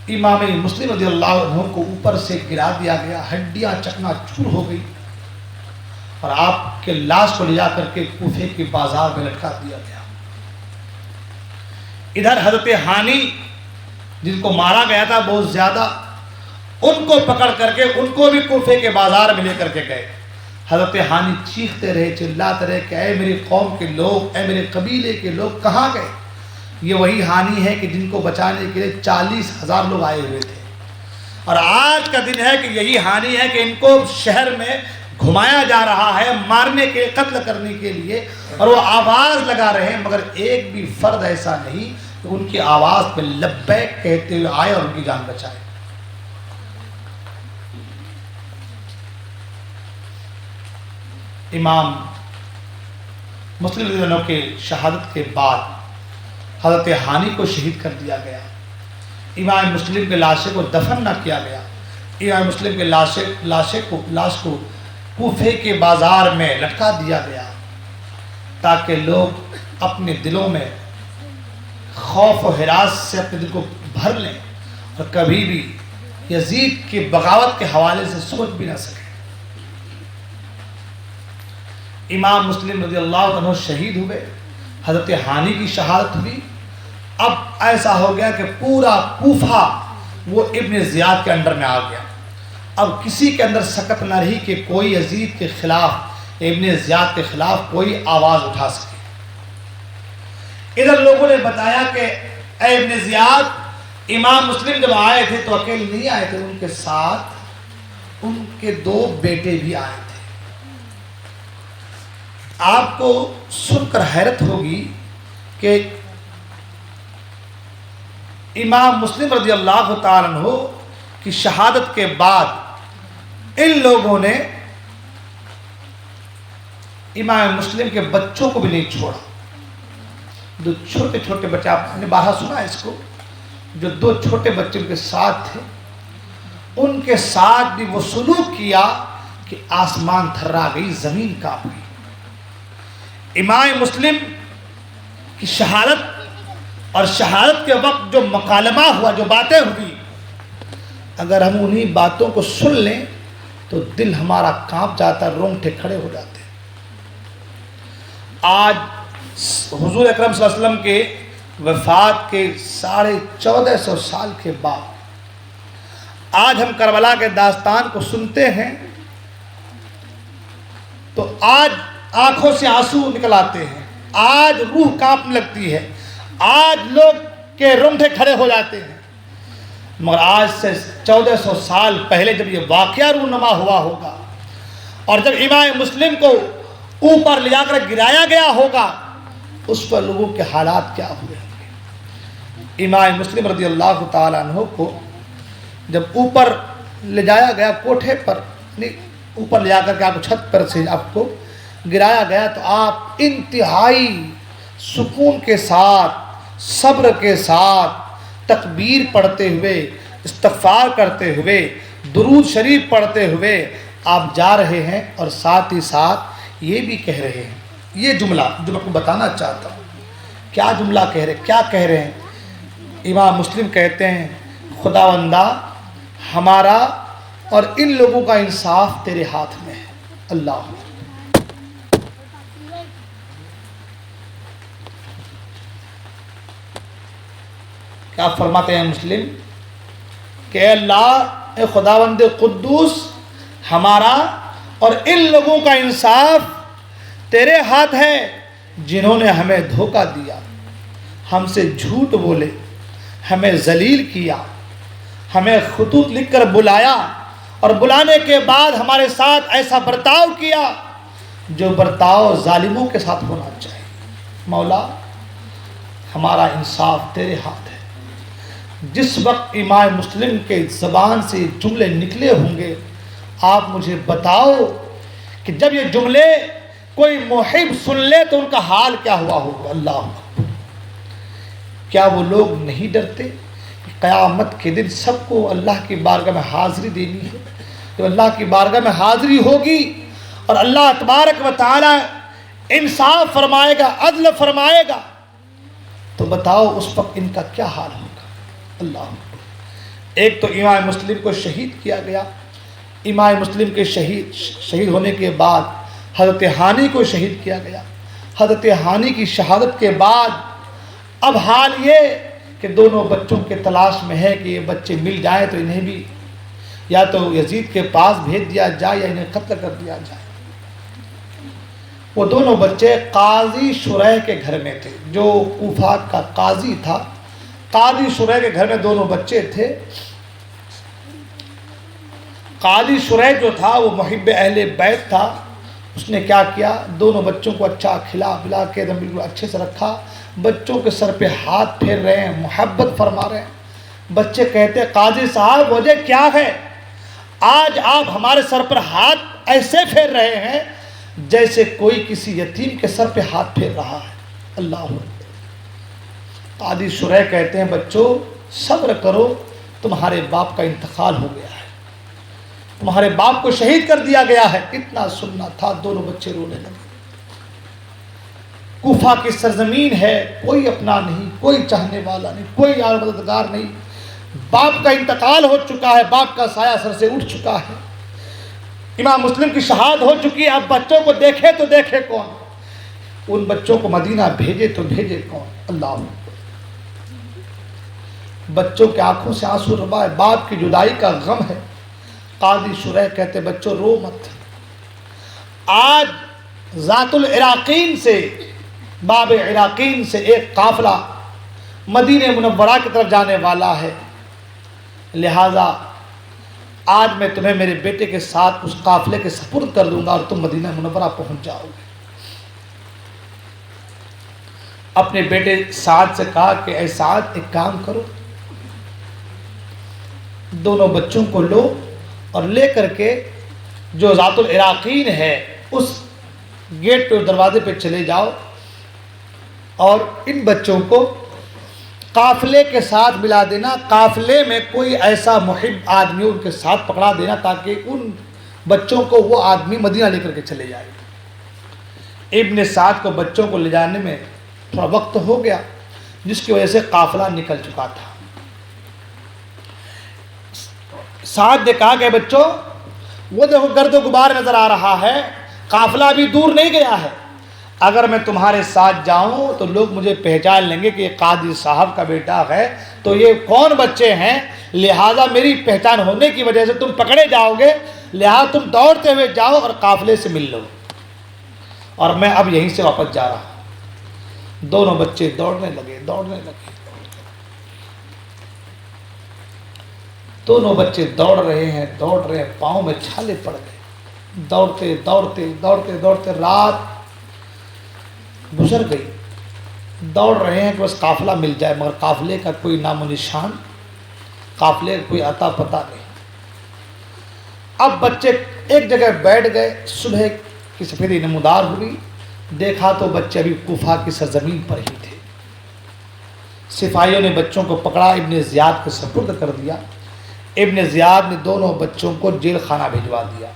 امام مسلم رضی اللہ عنہ کو اوپر سے گرا دیا گیا، ہڈیاں چکنا چور ہو گئی، اور آپ کے لاش کو لے جا کر کے کوفے کے بازار میں لٹکا دیا گیا۔ ادھر حضرت ہانی جن کو مارا گیا تھا بہت زیادہ، ان کو پکڑ کر کے ان کو بھی کوفے کے بازار میں لے کر کے گئے. حضرت ہانی چیختے رہے, چلاتے رہے کہ اے میری قوم کے لوگ, اے میرے قبیلے کے لوگ کہاں گئے؟ یہ وہی ہانی ہے کہ جن کو بچانے کے لیے 40,000 لوگ آئے ہوئے تھے, اور آج کا دن ہے کہ یہی ہانی ہے کہ ان کو شہر میں گھمایا جا رہا ہے مارنے کے, قتل کرنے کے لیے, اور وہ آواز لگا رہے ہیں, مگر ایک بھی فرد ایسا نہیں کہ ان کی آواز پہ لبیک کہتے ہوئے آئے اور ان کی جان بچائے. امام مسلم رضی اللہ عنہ کے شہادت کے بعد حضرت ہانی کو شہید کر دیا گیا. امام مسلم کے لاشیں کو دفن نہ کیا گیا. امام مسلم کے لاش کو کوفے کے بازار میں لٹکا دیا گیا تاکہ لوگ اپنے دلوں میں خوف و ہراس سے اپنے دل کو بھر لیں اور کبھی بھی یزید کی بغاوت کے حوالے سے سوچ بھی نہ سکیں. امام مسلم رضی اللہ عنہ شہید ہوئے, حضرت ہانی کی شہادت ہوئی. اب ایسا ہو گیا کہ پورا کوفہ وہ ابن زیاد کے انڈر میں آ گیا. اب کسی کے اندر سکت نہ رہی کہ کوئی یزید کے خلاف, ابن زیاد کے خلاف کوئی آواز اٹھا سکے. ادھر لوگوں نے بتایا کہ اے ابن زیاد, امام مسلم جب آئے تھے تو اکیلے نہیں آئے تھے, ان کے ساتھ ان کے 2 بیٹے بھی آئے تھے. آپ کو سن کر حیرت ہوگی کہ امام مسلم رضی اللہ تعالیٰ عنہ کی شہادت کے بعد ان لوگوں نے امام مسلم کے بچوں کو بھی نہیں چھوڑا. جو چھوٹے چھوٹے بچے, آپ نے بارہا سنا ہے اس کو, جو 2 چھوٹے بچے ان کے ساتھ تھے, ان کے ساتھ بھی وہ سلوک کیا کہ آسمان تھرا گئی, زمین کانپ گئی. امام مسلم کی شہادت اور شہادت کے وقت جو مکالمہ ہوا, جو باتیں ہوئی, اگر ہم انہی باتوں کو سن لیں تو دل ہمارا کانپ جاتا, رونگٹے کھڑے ہو جاتے. آج حضور اکرم صلی اللہ علیہ وسلم کے وفات کے 1450 سال کے بعد آج ہم کربلا کے داستان کو سنتے ہیں تو آج آنکھوں سے آنسو نکل آتے ہیں, آج روح کانپنے لگتی ہے, آج لوگ کے رونگٹے کھڑے ہو جاتے ہیں. مگر آج سے 1400 سال پہلے جب یہ واقعہ رونما ہوا ہوگا اور جب امام مسلم کو اوپر لے جا کر گرایا گیا ہوگا, اس پر لوگوں کے حالات کیا ہوئے ہوں گے. امام مسلم رضی اللہ تعالیٰ عنہ کو جب اوپر لے جایا گیا کوٹھے پر, اوپر لے جا کر کے آپ کو چھت پر سے آپ کو گرایا گیا, تو آپ انتہائی سکون کے ساتھ, صبر کے ساتھ, تکبیر پڑھتے ہوئے, استغفار کرتے ہوئے, درود شریف پڑھتے ہوئے آپ جا رہے ہیں, اور ساتھ ہی ساتھ یہ بھی کہہ رہے ہیں, یہ جملہ جو میں آپ کو بتانا چاہتا ہوں. کیا جملہ کہہ رہے, کیا کہہ رہے ہیں؟ امام مسلم کہتے ہیں, خداوندہ ہمارا اور ان لوگوں کا انصاف تیرے ہاتھ میں ہے. اللہ کیا فرماتے ہیں مسلم کہ اے اللہ, اے خداوند قدوس, ہمارا اور ان لوگوں کا انصاف تیرے ہاتھ ہے جنہوں نے ہمیں دھوکہ دیا, ہم سے جھوٹ بولے, ہمیں ذلیل کیا, ہمیں خطوط لکھ کر بلایا, اور بلانے کے بعد ہمارے ساتھ ایسا برتاؤ کیا جو برتاؤ ظالموں کے ساتھ ہونا چاہیے. مولا ہمارا انصاف تیرے ہاتھ ہے. جس وقت امام مسلم کے زبان سے جملے نکلے ہوں گے, آپ مجھے بتاؤ کہ جب یہ جملے کوئی محب سن لے تو ان کا حال کیا ہوا ہوگا. اللہ, کیا وہ لوگ نہیں ڈرتے کہ قیامت کے دن سب کو اللہ کی بارگاہ میں حاضری دینی ہے؟ جب اللہ کی بارگاہ میں حاضری ہوگی اور اللہ تبارک و تعالی انصاف فرمائے گا, عدل فرمائے گا, تو بتاؤ اس وقت ان کا کیا حال ہوگا. اللہ, ایک تو امام مسلم کو شہید کیا گیا, امام مسلم کے شہید ہونے کے بعد حضرت ہانی کو شہید کیا گیا. حضرت ہانی کی شہادت کے بعد اب حال یہ کہ دونوں بچوں کے تلاش میں ہے کہ یہ بچے مل جائیں تو انہیں بھی یا تو یزید کے پاس بھیج دیا جائے یا انہیں قتل کر دیا جائے۔ وہ دونوں بچے قاضی شریح کے گھر میں تھے، جو کوفہ کا قاضی تھا، قاضی شریح کے گھر میں دونوں بچے تھے۔ قاضی شریح جو تھا وہ محب اہل بیت تھا، اس نے کیا کیا، دونوں بچوں کو اچھا کھلا پلا کے ایک دم بالکل اچھے سے رکھا، بچوں کے سر پہ ہاتھ پھیر رہے ہیں، محبت فرما رہے ہیں۔ بچے کہتے قاضی صاحب وجہ کیا ہے، آج آپ ہمارے سر پر ہاتھ ایسے پھیر رہے ہیں جیسے کوئی کسی یتیم کے سر پہ ہاتھ پھیر رہا ہے۔ اللہ اکبر۔ قاضی شریح کہتے ہیں بچوں صبر کرو، تمہارے باپ کا انتقال ہو گیا ہے، تمہارے باپ کو شہید کر دیا گیا ہے۔ اتنا سننا تھا، دونوں بچے رونے لگے۔ کوفہ کی سرزمین ہے، کوئی اپنا نہیں، کوئی چاہنے والا نہیں، کوئی یار مددگار نہیں، باپ کا انتقال ہو چکا ہے، باپ کا سایہ سر سے اٹھ چکا ہے، امام مسلم کی شہادت ہو چکی ہے، اب بچوں کو دیکھے تو دیکھے کون، ان بچوں کو مدینہ بھیجے تو بھیجے کون۔ اللہ، بچوں کی آنکھوں سے آنسو روا ہے، باپ کی جدائی کا غم ہے۔ قاضی شریح کہتے بچوں رو مت، آج ذات العراقین سے، باب عراقین سے ایک قافلہ مدینہ منورہ کی طرف جانے والا ہے، لہٰذا آج میں تمہیں میرے بیٹے کے ساتھ اس قافلے کے سپرد کر دوں گا اور تم مدینہ منورہ پہنچ جاؤ گے۔ اپنے بیٹے سعد سے کہا کہ اے سعد ایک کام کرو، دونوں بچوں کو لو اور لے کر کے جو ذات العراقین ہے اس گیٹ پہ، دروازے پہ چلے جاؤ اور ان بچوں کو قافلے کے ساتھ ملا دینا، قافلے میں کوئی ایسا محب آدمی ان کے ساتھ پکڑا دینا تاکہ ان بچوں کو وہ آدمی مدینہ لے کر کے چلے جائے۔ ابن سعد کو بچوں کو لے جانے میں تھوڑا وقت ہو گیا، جس کی وجہ سے قافلہ نکل چکا تھا۔ سعد نے کہا کہ بچوں وہ دیکھو گرد و غبار نظر آ رہا ہے، قافلہ ابھی دور نہیں گیا ہے، اگر میں تمہارے ساتھ جاؤں تو لوگ مجھے پہچان لیں گے کہ یہ قاضی صاحب کا بیٹا ہے، تو یہ کون بچے ہیں، لہٰذا میری پہچان ہونے کی وجہ سے تم پکڑے جاؤ گے، لہٰذا تم دوڑتے ہوئے جاؤ اور قافلے سے مل لو، اور میں اب یہیں سے واپس جا رہا ہوں۔ دونوں بچے دوڑنے لگے، دونوں بچے دوڑ رہے ہیں، پاؤں میں چھالے پڑ گئے، دوڑتے رات گزر گئی، دوڑ رہے ہیں کہ بس قافلہ مل جائے، مگر قافلے کا کوئی نام و نشان، قافلے کا کوئی عطا پتہ نہیں۔ اب بچے ایک جگہ بیٹھ گئے، صبح کی سفیدی نمودار ہوئی، دیکھا تو بچے ابھی کوفہ کی سرزمین پر ہی تھے۔ سپاہیوں نے بچوں کو پکڑا، ابن زیاد کو سپرد کر دیا۔ ابن زیاد نے دونوں بچوں کو جیل خانہ بھجوا دیا۔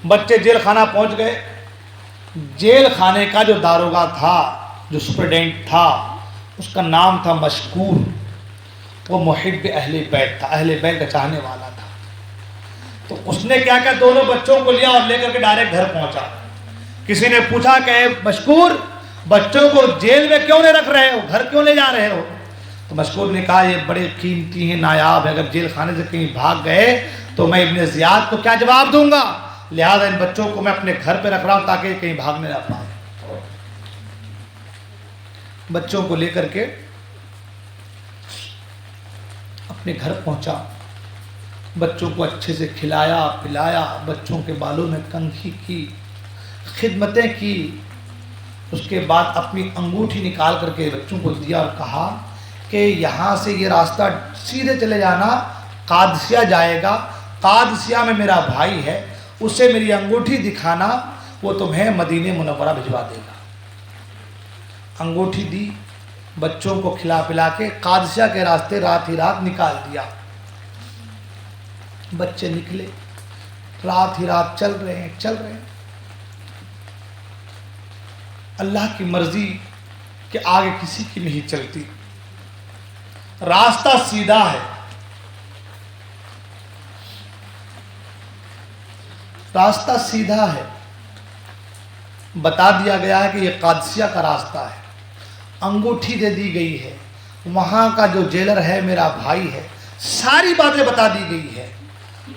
بچے جیل خانہ پہنچ گئے۔ جیل خانے کا جو داروغہ تھا، جو سپرڈینٹ تھا، اس کا نام تھا مشکور، وہ محب اہل بیت تھا، اہل بیت کا چاہنے والا تھا۔ تو اس نے کیا دونوں بچوں کو لیا اور لے کر کے ڈائریکٹ گھر پہنچا۔ کسی نے پوچھا کہ اے مشکور، بچوں کو جیل میں کیوں نہیں رکھ رہے ہو، گھر کیوں لے جا رہے ہو؟ تو مشکور نے کہا یہ بڑے قیمتی ہیں، نایاب ہے، اگر جیل خانے سے کہیں بھاگ گئے تو میں ابن زیاد کو کیا جواب دوں گا، لہذا ان بچوں کو میں اپنے گھر پہ رکھ رہا ہوں تاکہ کہیں بھاگنے نہ پائیں۔ بچوں کو لے کر کے اپنے گھر پہنچا، بچوں کو اچھے سے کھلایا پلایا، بچوں کے بالوں میں کنگھی کی، خدمتیں کی۔ اس کے بعد اپنی انگوٹھی نکال کر کے بچوں کو دیا اور کہا کہ یہاں سے یہ راستہ سیدھے چلے جانا، قادسیہ جائے گا، قادسیہ میں میرا بھائی ہے، اسے میری انگوٹھی دکھانا، وہ تمہیں مدینہ منورہ بھجوا دے گا۔ انگوٹھی دی، بچوں کو کھلا پلا کے قادسیہ کے راستے رات ہی رات نکال دیا۔ بچے نکلے، رات ہی رات چل رہے ہیں۔ اللہ کی مرضی کہ آگے کسی کی نہیں چلتی، راستہ سیدھا ہے، راستہ سیدھا ہے، بتا دیا گیا ہے کہ یہ قادسیہ کا راستہ ہے، انگوٹھی دے دی گئی ہے، وہاں کا جو جیلر ہے میرا بھائی ہے، ساری باتیں بتا دی گئی ہے،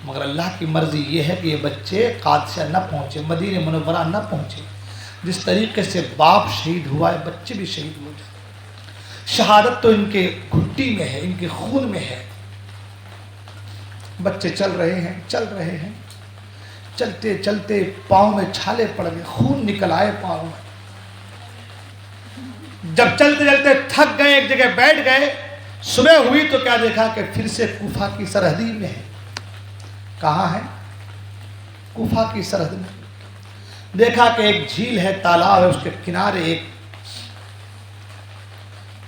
مگر اللہ کی مرضی یہ ہے کہ یہ بچے قادسیہ نہ پہنچے، مدینہ منورہ نہ پہنچے۔ جس طریقے سے باپ شہید ہوا ہے بچے بھی شہید ہو جائے۔ شہادت تو ان کے گھٹی میں ہے، ان کے خون میں ہے۔ بچے چل رہے ہیں، چلتے چلتے پاؤں میں چھالے پڑ گئے، خون نکل آئے پاؤں میں۔ جب چلتے چلتے تھک گئے، ایک جگہ بیٹھ گئے، صبح ہوئی تو کیا دیکھا کہ پھر سے کوفہ کی سرحدی میں ہے۔ کہاں ہے؟ کوفہ کی سرحد میں۔ دیکھا کہ ایک جھیل ہے، تالاب ہے، اس کے کنارے ایک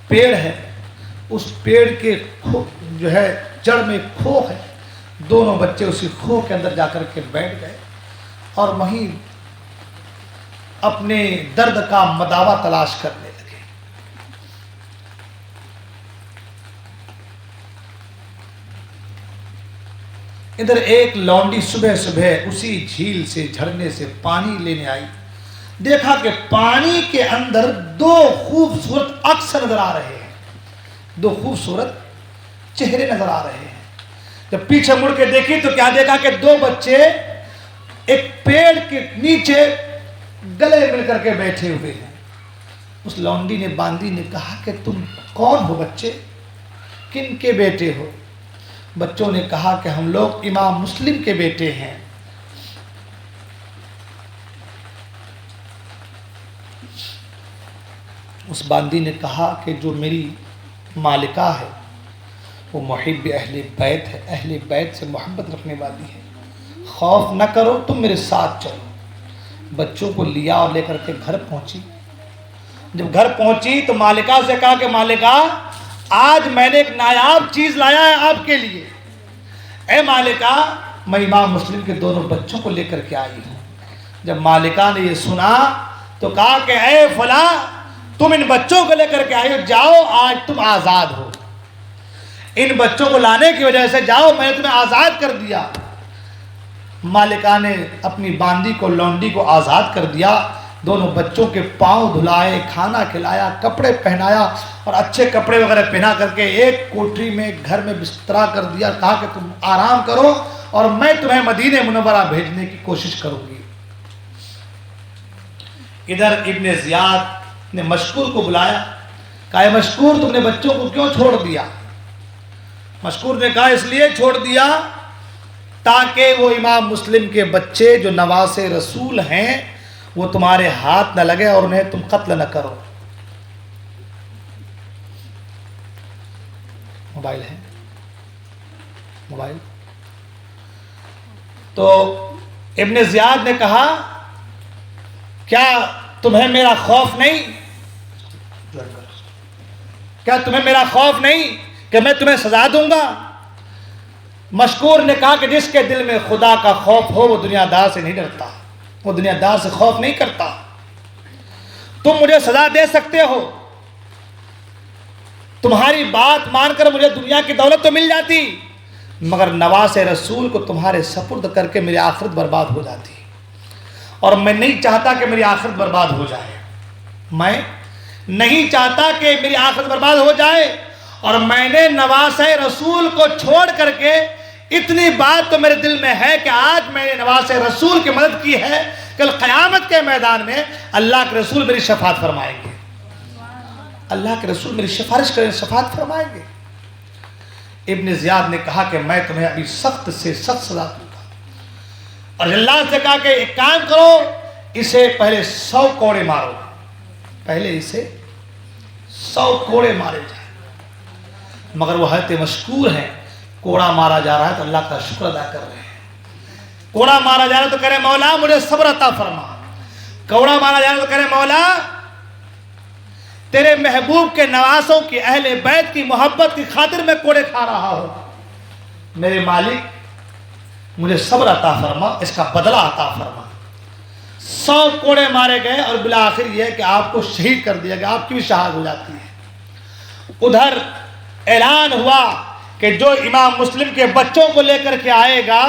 پیڑ ہے، اس پیڑ کے جو ہے جڑ میں کھو ہے۔ دونوں بچے اسی کھو کے اندر جا کر کے بیٹھ گئے اور وہیں اپنے درد کا مداوا تلاش کرنے لگے۔ ادھر ایک لونڈی صبح صبح اسی جھیل سے، جھرنے سے پانی لینے آئی۔ دیکھا کہ پانی کے اندر دو خوبصورت عکس نظر آ رہے ہیں، دو خوبصورت چہرے نظر آ رہے ہیں۔ جب پیچھے مڑ کے دیکھی تو کیا دیکھا کہ دو بچے ایک پیڑ کے نیچے گلے مل کر کے بیٹھے ہوئے ہیں۔ اس لونڈی نے، باندی نے کہا کہ تم کون ہو بچے؟ کن کے بیٹے ہو؟ بچوں نے کہا کہ ہم لوگ امام مسلم کے بیٹے ہیں۔ اس باندی نے کہا کہ جو میری مالکہ ہے وہ محب اہل بیت ہے، اہل بیت سے محبت رکھنے والی ہے، خوف نہ کرو، تم میرے ساتھ چلو۔ بچوں کو لیا اور لے کر کے گھر پہنچی۔ جب گھر پہنچی تو مالکہ سے کہا کہ مالکہ آج میں نے ایک نایاب چیز لایا ہے آپ کے لیے۔ اے مالکہ میں امام مسلم کے دونوں بچوں کو لے کر کے آئی ہوں۔ جب مالکہ نے یہ سنا تو کہا کہ اے فلاں تم ان بچوں کو لے کر کے آئی ہو، جاؤ آج تم آزاد ہو۔ ان بچوں کو لانے کی وجہ سے جاؤ، میں نے تمہیں آزاد کر دیا۔ مالکہ نے اپنی باندی کو، لونڈی کو آزاد کر دیا۔ دونوں بچوں کے پاؤں دھلائے، کھانا کھلایا، کپڑے پہنایا اور اچھے کپڑے وغیرہ پہنا کر کے ایک کوٹری میں گھر میں بسترا کر دیا۔ کہا کہ تم آرام کرو اور میں تمہیں مدینہ منورہ بھیجنے کی کوشش کروں گی۔ ادھر ابن زیاد نے مشکور کو بلایا، کہا اے مشکور تم نے بچوں کو کیوں چھوڑ دیا؟ مشکور نے کہا اس لیے چھوڑ دیا تاکہ وہ امام مسلم کے بچے جو نواس رسول ہیں وہ تمہارے ہاتھ نہ لگے اور انہیں تم قتل نہ کرو۔ موبائل ہے، موبائل۔ تو ابن زیاد نے کہا کیا تمہیں میرا خوف نہیں؟ کیا تمہیں میرا خوف نہیں کہ میں تمہیں سزا دوں گا؟ مشکور نے کہا کہ جس کے دل میں خدا کا خوف ہو وہ دنیا دار سے نہیں ڈرتا، وہ دنیا دار سے خوف نہیں کرتا۔ تم مجھے سزا دے سکتے ہو، تمہاری بات مان کر مجھے دنیا کی دولت تو مل جاتی، مگر نواس رسول کو تمہارے سپرد کر کے میری آخرت برباد ہو جاتی، اور میں نہیں چاہتا کہ میری آخرت برباد ہو جائے۔ میں نہیں چاہتا کہ میری آخرت برباد ہو جائے، اور میں نے نواس رسول کو چھوڑ کر کے اتنی بات تو میرے دل میں ہے کہ آج میں نے نواس رسول کی مدد کی ہے، کل قیامت کے میدان میں اللہ کے رسول میری شفاعت فرمائیں گے، اللہ کے رسول میری سفارش کریں، شفاعت فرمائیں گے۔ ابن زیاد نے کہا کہ میں تمہیں ابھی سخت سے سخت سزا دوں گا، اور اللہ سے کہا کہ ایک کام کرو، اسے پہلے 100 کوڑے مارو، پہلے اسے 100 کوڑے مارے جائیں۔ مگر وہ حضرت مشکور ہیں، کوڑا مارا جا رہا ہے تو اللہ کا شکر ادا کر رہے ہیں۔ کوڑا مارا جا رہا ہے تو کہہ رہے مولا مجھے صبر عطا فرما، کوڑا مارا جا رہا ہے تو کہہ رہے مولا تیرے محبوب کے نواسوں کی، اہل بیت کی محبت کی خاطر میں کوڑے کھا رہا ہوں، میرے مالک مجھے صبر عطا فرما، اس کا بدلہ عطا فرما۔ 100 کوڑے مارے گئے اور بالآخر یہ ہے کہ آپ کو شہید کر دیا گیا، آپ کی بھی شہادت ہو جاتی ہے۔ ادھر اعلان ہوا کہ جو امام مسلم کے بچوں کو لے کر کے آئے گا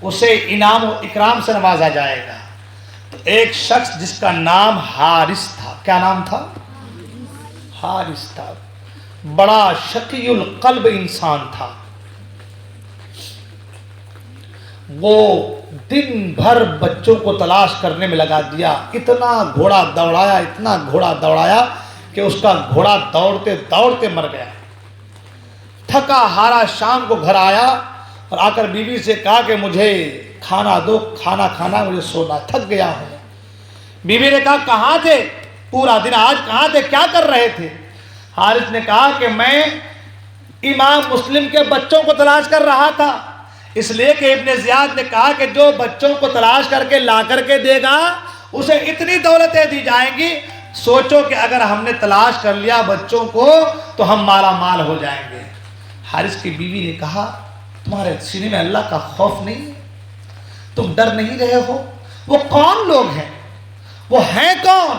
اسے انعام و اکرام سے نوازا جائے گا۔ تو ایک شخص جس کا نام حارث تھا، کیا نام تھا؟ حارث تھا، بڑا شقی القلب انسان تھا، وہ دن بھر بچوں کو تلاش کرنے میں لگا دیا، اتنا گھوڑا دوڑایا کہ اس کا گھوڑا دوڑتے دوڑتے مر گیا۔ تھکا ہارا شام کو گھر آیا اور آ کر بیوی سے کہا کہ مجھے کھانا دو، کھانا کھانا، مجھے سونا، تھک گیا ہوں۔ بیوی نے کہا کہاں تھے پورا دن، آج کہاں تھے، کیا کر رہے تھے؟ حارث نے کہا کہ میں امام مسلم کے بچوں کو تلاش کر رہا تھا، اس لیے کہ ابن زیاد نے کہا کہ جو بچوں کو تلاش کر کے لا کر کے دے گا اسے اتنی دولتیں دی جائیں گی، سوچو کہ اگر ہم نے تلاش کر لیا بچوں کو تو ہم مالا مال ہو جائیں گے۔ حارث کی بیوی نے کہا تمہارے سینے میں اللہ کا خوف نہیں ہے؟ تم ڈر نہیں رہے ہو؟ وہ کون لوگ ہیں؟ وہ ہیں کون؟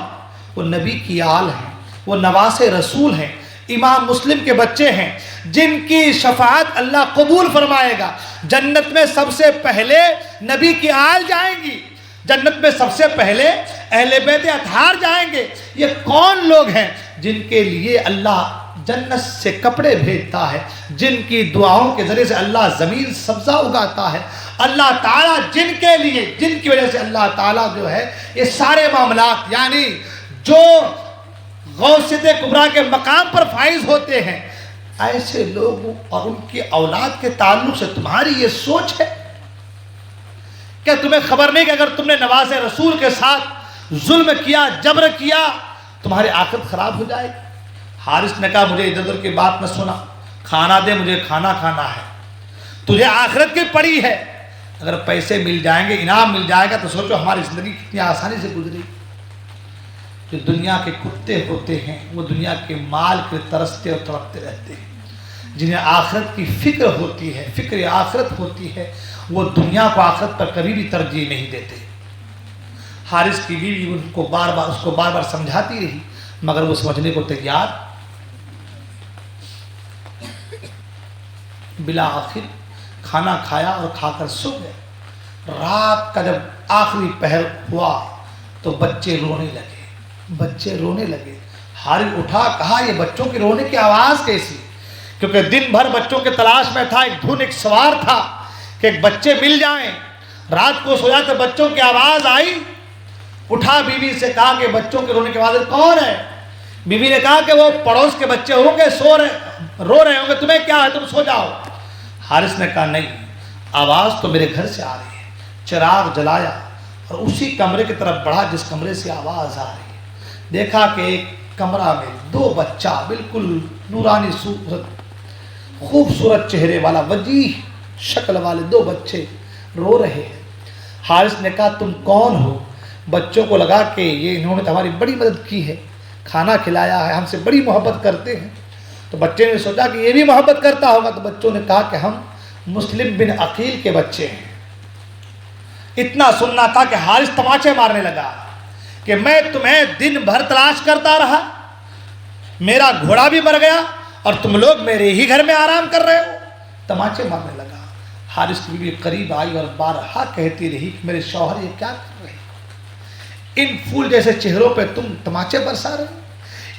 وہ نبی کی آل ہیں، وہ نواس رسول ہیں، امام مسلم کے بچے ہیں، جن کی شفاعت اللہ قبول فرمائے گا۔ جنت میں سب سے پہلے نبی کی آل جائیں گی، جنت میں سب سے پہلے اہل بیت اطہار جائیں گے۔ یہ کون لوگ ہیں جن کے لیے اللہ جنت سے کپڑے بھیجتا ہے، جن کی دعاؤں کے ذریعے سے اللہ زمین سبزہ اگاتا ہے، اللہ تعالیٰ جن کے لیے، جن کی وجہ سے اللہ تعالیٰ جو ہے یہ سارے معاملات، یعنی جو غوثیت کبریٰ کے مقام پر فائز ہوتے ہیں، ایسے لوگوں اور ان کی اولاد کے تعلق سے تمہاری یہ سوچ ہے؟ کیا تمہیں خبر نہیں کہ اگر تم نے نواز رسول کے ساتھ ظلم کیا، جبر کیا، تمہاری آخرت خراب ہو جائے گی؟ حارث نے کہا مجھے ادھر ادھر کی بات نہ سنا، کھانا دے، مجھے کھانا کھانا ہے، تجھے آخرت کی پڑی ہے، اگر پیسے مل جائیں گے، انعام مل جائے گا تو سوچو ہماری زندگی کتنی آسانی سے گزری۔ جو دنیا کے کتے ہوتے ہیں وہ دنیا کے مال کے ترستے اور تڑپتے رہتے ہیں، جنہیں آخرت کی فکر ہوتی ہے، فکر آخرت ہوتی ہے، وہ دنیا کو آخرت پر کبھی بھی ترجیح نہیں دیتے۔ حارث کی بیوی اس کو بار بار سمجھاتی رہی مگر وہ سمجھنے کو تیار۔ بلا آخر کھانا کھایا اور کھا کر سو گئے۔ رات کا جب آخری پہر ہوا تو بچے رونے لگے۔ حارث اٹھا، کہا یہ بچوں کے رونے کی آواز کیسی؟ کیونکہ دن بھر بچوں کے تلاش میں تھا، ایک دھن، ایک سوار تھا کہ ایک بچے مل جائیں۔ رات کو سویا تو بچوں کی آواز آئی، اٹھا بیوی سے کہا کہ بچوں کے رونے کی آواز کون ہے؟ بیوی نے کہا کہ وہ پڑوس کے بچے ہوں گے، رو رہے ہوں گے، تمہیں کیا ہے، تم سو جاؤ۔ حارث نے کہا نہیں، آواز تو میرے گھر سے آ رہی ہے۔ چراغ جلایا اور اسی کمرے کی طرف بڑھا جس کمرے سے آواز آ رہی ہے۔ دیکھا کہ ایک کمرہ میں دو بچہ، بالکل نورانی صورت، خوبصورت چہرے والا، وجیح شکل والے دو بچے رو رہے ہیں۔ حارث نے کہا تم کون ہو؟ بچوں کو لگا کہ یہ انہوں نے ہماری بڑی مدد کی ہے، کھانا کھلایا ہے، ہم سے بڑی محبت کرتے ہیں۔ تو بچے نے سوچا کہ یہ بھی محبت کرتا ہوگا، تو بچوں نے کہا کہ ہم مسلم بن عقیل کے بچے ہیں۔ اتنا سننا تھا کہ حارث تماچے مارنے لگا کہ میں تمہیں دن بھر تلاش کرتا رہا، میرا گھوڑا بھی مر گیا اور تم لوگ میرے ہی گھر میں آرام کر رہے ہو۔ تماچے مارنے لگا۔ حارث کی بیوی قریب آئی اور بارہا کہتی رہی کہ میرے شوہر یہ کیا کر رہے ہیں؟ ان پھول جیسے چہروں پہ تم تماچے برسا رہے ہو،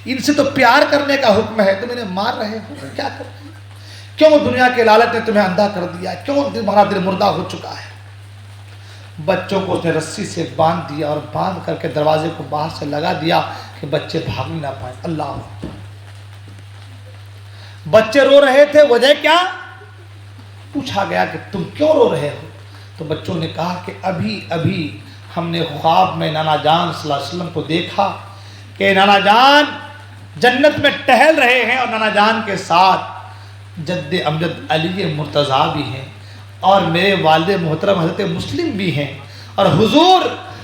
ان سے تو پیار کرنے کا حکم ہے، تم انہیں مار رہے ہو، کیا کر رہے ہو؟ کیوں دنیا کے لالچ نے تمہیں اندھا کر دیا؟ کیوں تمہارا دل مردہ ہو چکا ہے؟ بچوں کو اس نے رسی سے باندھ دیا اور باندھ کر کے دروازے کو باہر سے لگا دیا کہ بچے بھاگ نہ پائیں۔ اللہ اکبر۔ بچے رو رہے تھے، وجہ کیا؟ پوچھا گیا کہ تم کیوں رو رہے ہو؟ تو بچوں نے کہا کہ ابھی ہم نے خواب میں نانا جان صلی اللہ علیہ وسلم کو دیکھا کہ نانا جان جنت میں ٹہل رہے ہیں اور نانا جان کے ساتھ جد امجد علی مرتضیٰ بھی ہیں اور میرے والد محترم حضرت مسلم بھی ہیں، اور حضور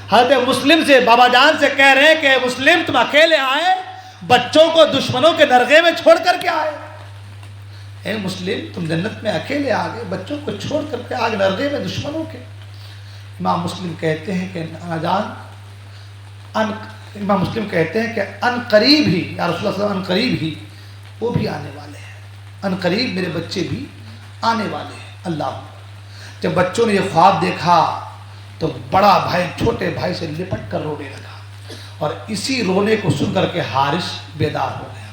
حضرت مسلم سے، بابا جان سے کہہ رہے ہیں کہ مسلم تم اکیلے آئے، بچوں کو دشمنوں کے درگاہ میں چھوڑ کر کے آئے۔ اے مسلم تم جنت میں اکیلے آ گئے، بچوں کو چھوڑ کر کے آگے درگاہ میں دشمنوں کے۔ امام مسلم کہتے ہیں کہ نانا جان، امام مسلم کہتے ہیں کہ ان قریب ہی یا رسول اللہ صلی اللہ علیہ وسلم ان قریب ہی وہ بھی آنے والے ہیں، ان قریب میرے بچے بھی آنے والے ہیں۔ اللہ، جب بچوں نے یہ خواب دیکھا تو بڑا بھائی چھوٹے بھائی سے لپٹ کر رونے لگا، اور اسی رونے کو سن کر کے حارث بیدار ہو گیا۔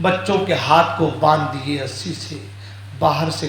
بچوں کے ہاتھ کو باندھ دیے رسی سے، باہر سے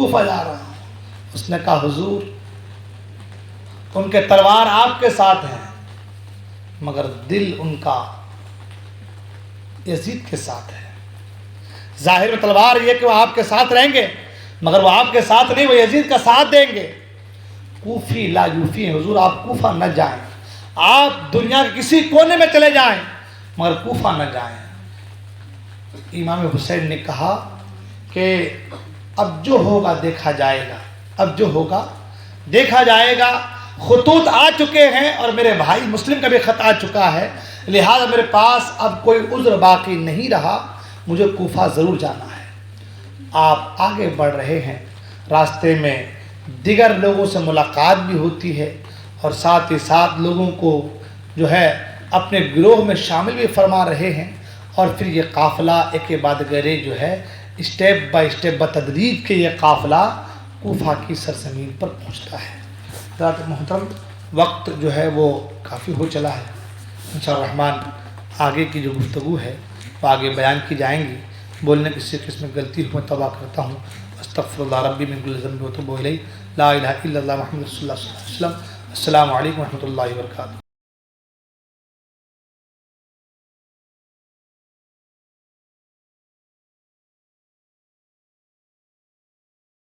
کوفہ جا رہا ہوں۔ اس نے کہا حضور ان کے تلوار آپ کے ساتھ ہیں مگر دل ان کا یزید کے ساتھ ہے۔ ظاہر میں تلوار یہ کہ وہ آپ کے ساتھ رہیں گے مگر وہ آپ کے ساتھ نہیں، وہ یزید کا ساتھ دیں گے۔ کوفی لا یوفی ہیں حضور، آپ کوفہ نہ جائیں، آپ دنیا کے کسی کونے میں چلے جائیں مگر کوفہ نہ جائیں۔ امام حسین نے کہا کہ اب جو ہوگا دیکھا جائے گا، اب جو ہوگا دیکھا جائے گا۔ خطوط آ چکے ہیں اور میرے بھائی مسلم کا بھی خط آ چکا ہے، لہذا میرے پاس اب کوئی عذر باقی نہیں رہا، مجھے کوفہ ضرور جانا ہے۔ آپ آگے بڑھ رہے ہیں، راستے میں دیگر لوگوں سے ملاقات بھی ہوتی ہے اور ساتھ ہی ساتھ لوگوں کو جو ہے اپنے گروہ میں شامل بھی فرما رہے ہیں، اور پھر یہ قافلہ ایک کے بعد گرے جو ہے اسٹیپ بائی اسٹیپ بتدریج کے یہ قافلہ کوفہ کی سرزمین پر پہنچتا ہے۔ حضرات محترم، وقت جو ہے وہ کافی ہو چلا ہے، انشاءاللہ الرحمن آگے کی جو گفتگو ہے وہ آگے بیان کی جائیں گی۔ بولنے کسی قسم میں غلطی ہو میں توبہ کرتا ہوں، استغفر اللہ ربی من کل ذنب و اتوب الیہ، لا الہ الا اللہ محمد رسول اللہ صلی اللہ علیہ وسلم۔ السلام علیکم و رحمۃ اللہ وبرکاتہ۔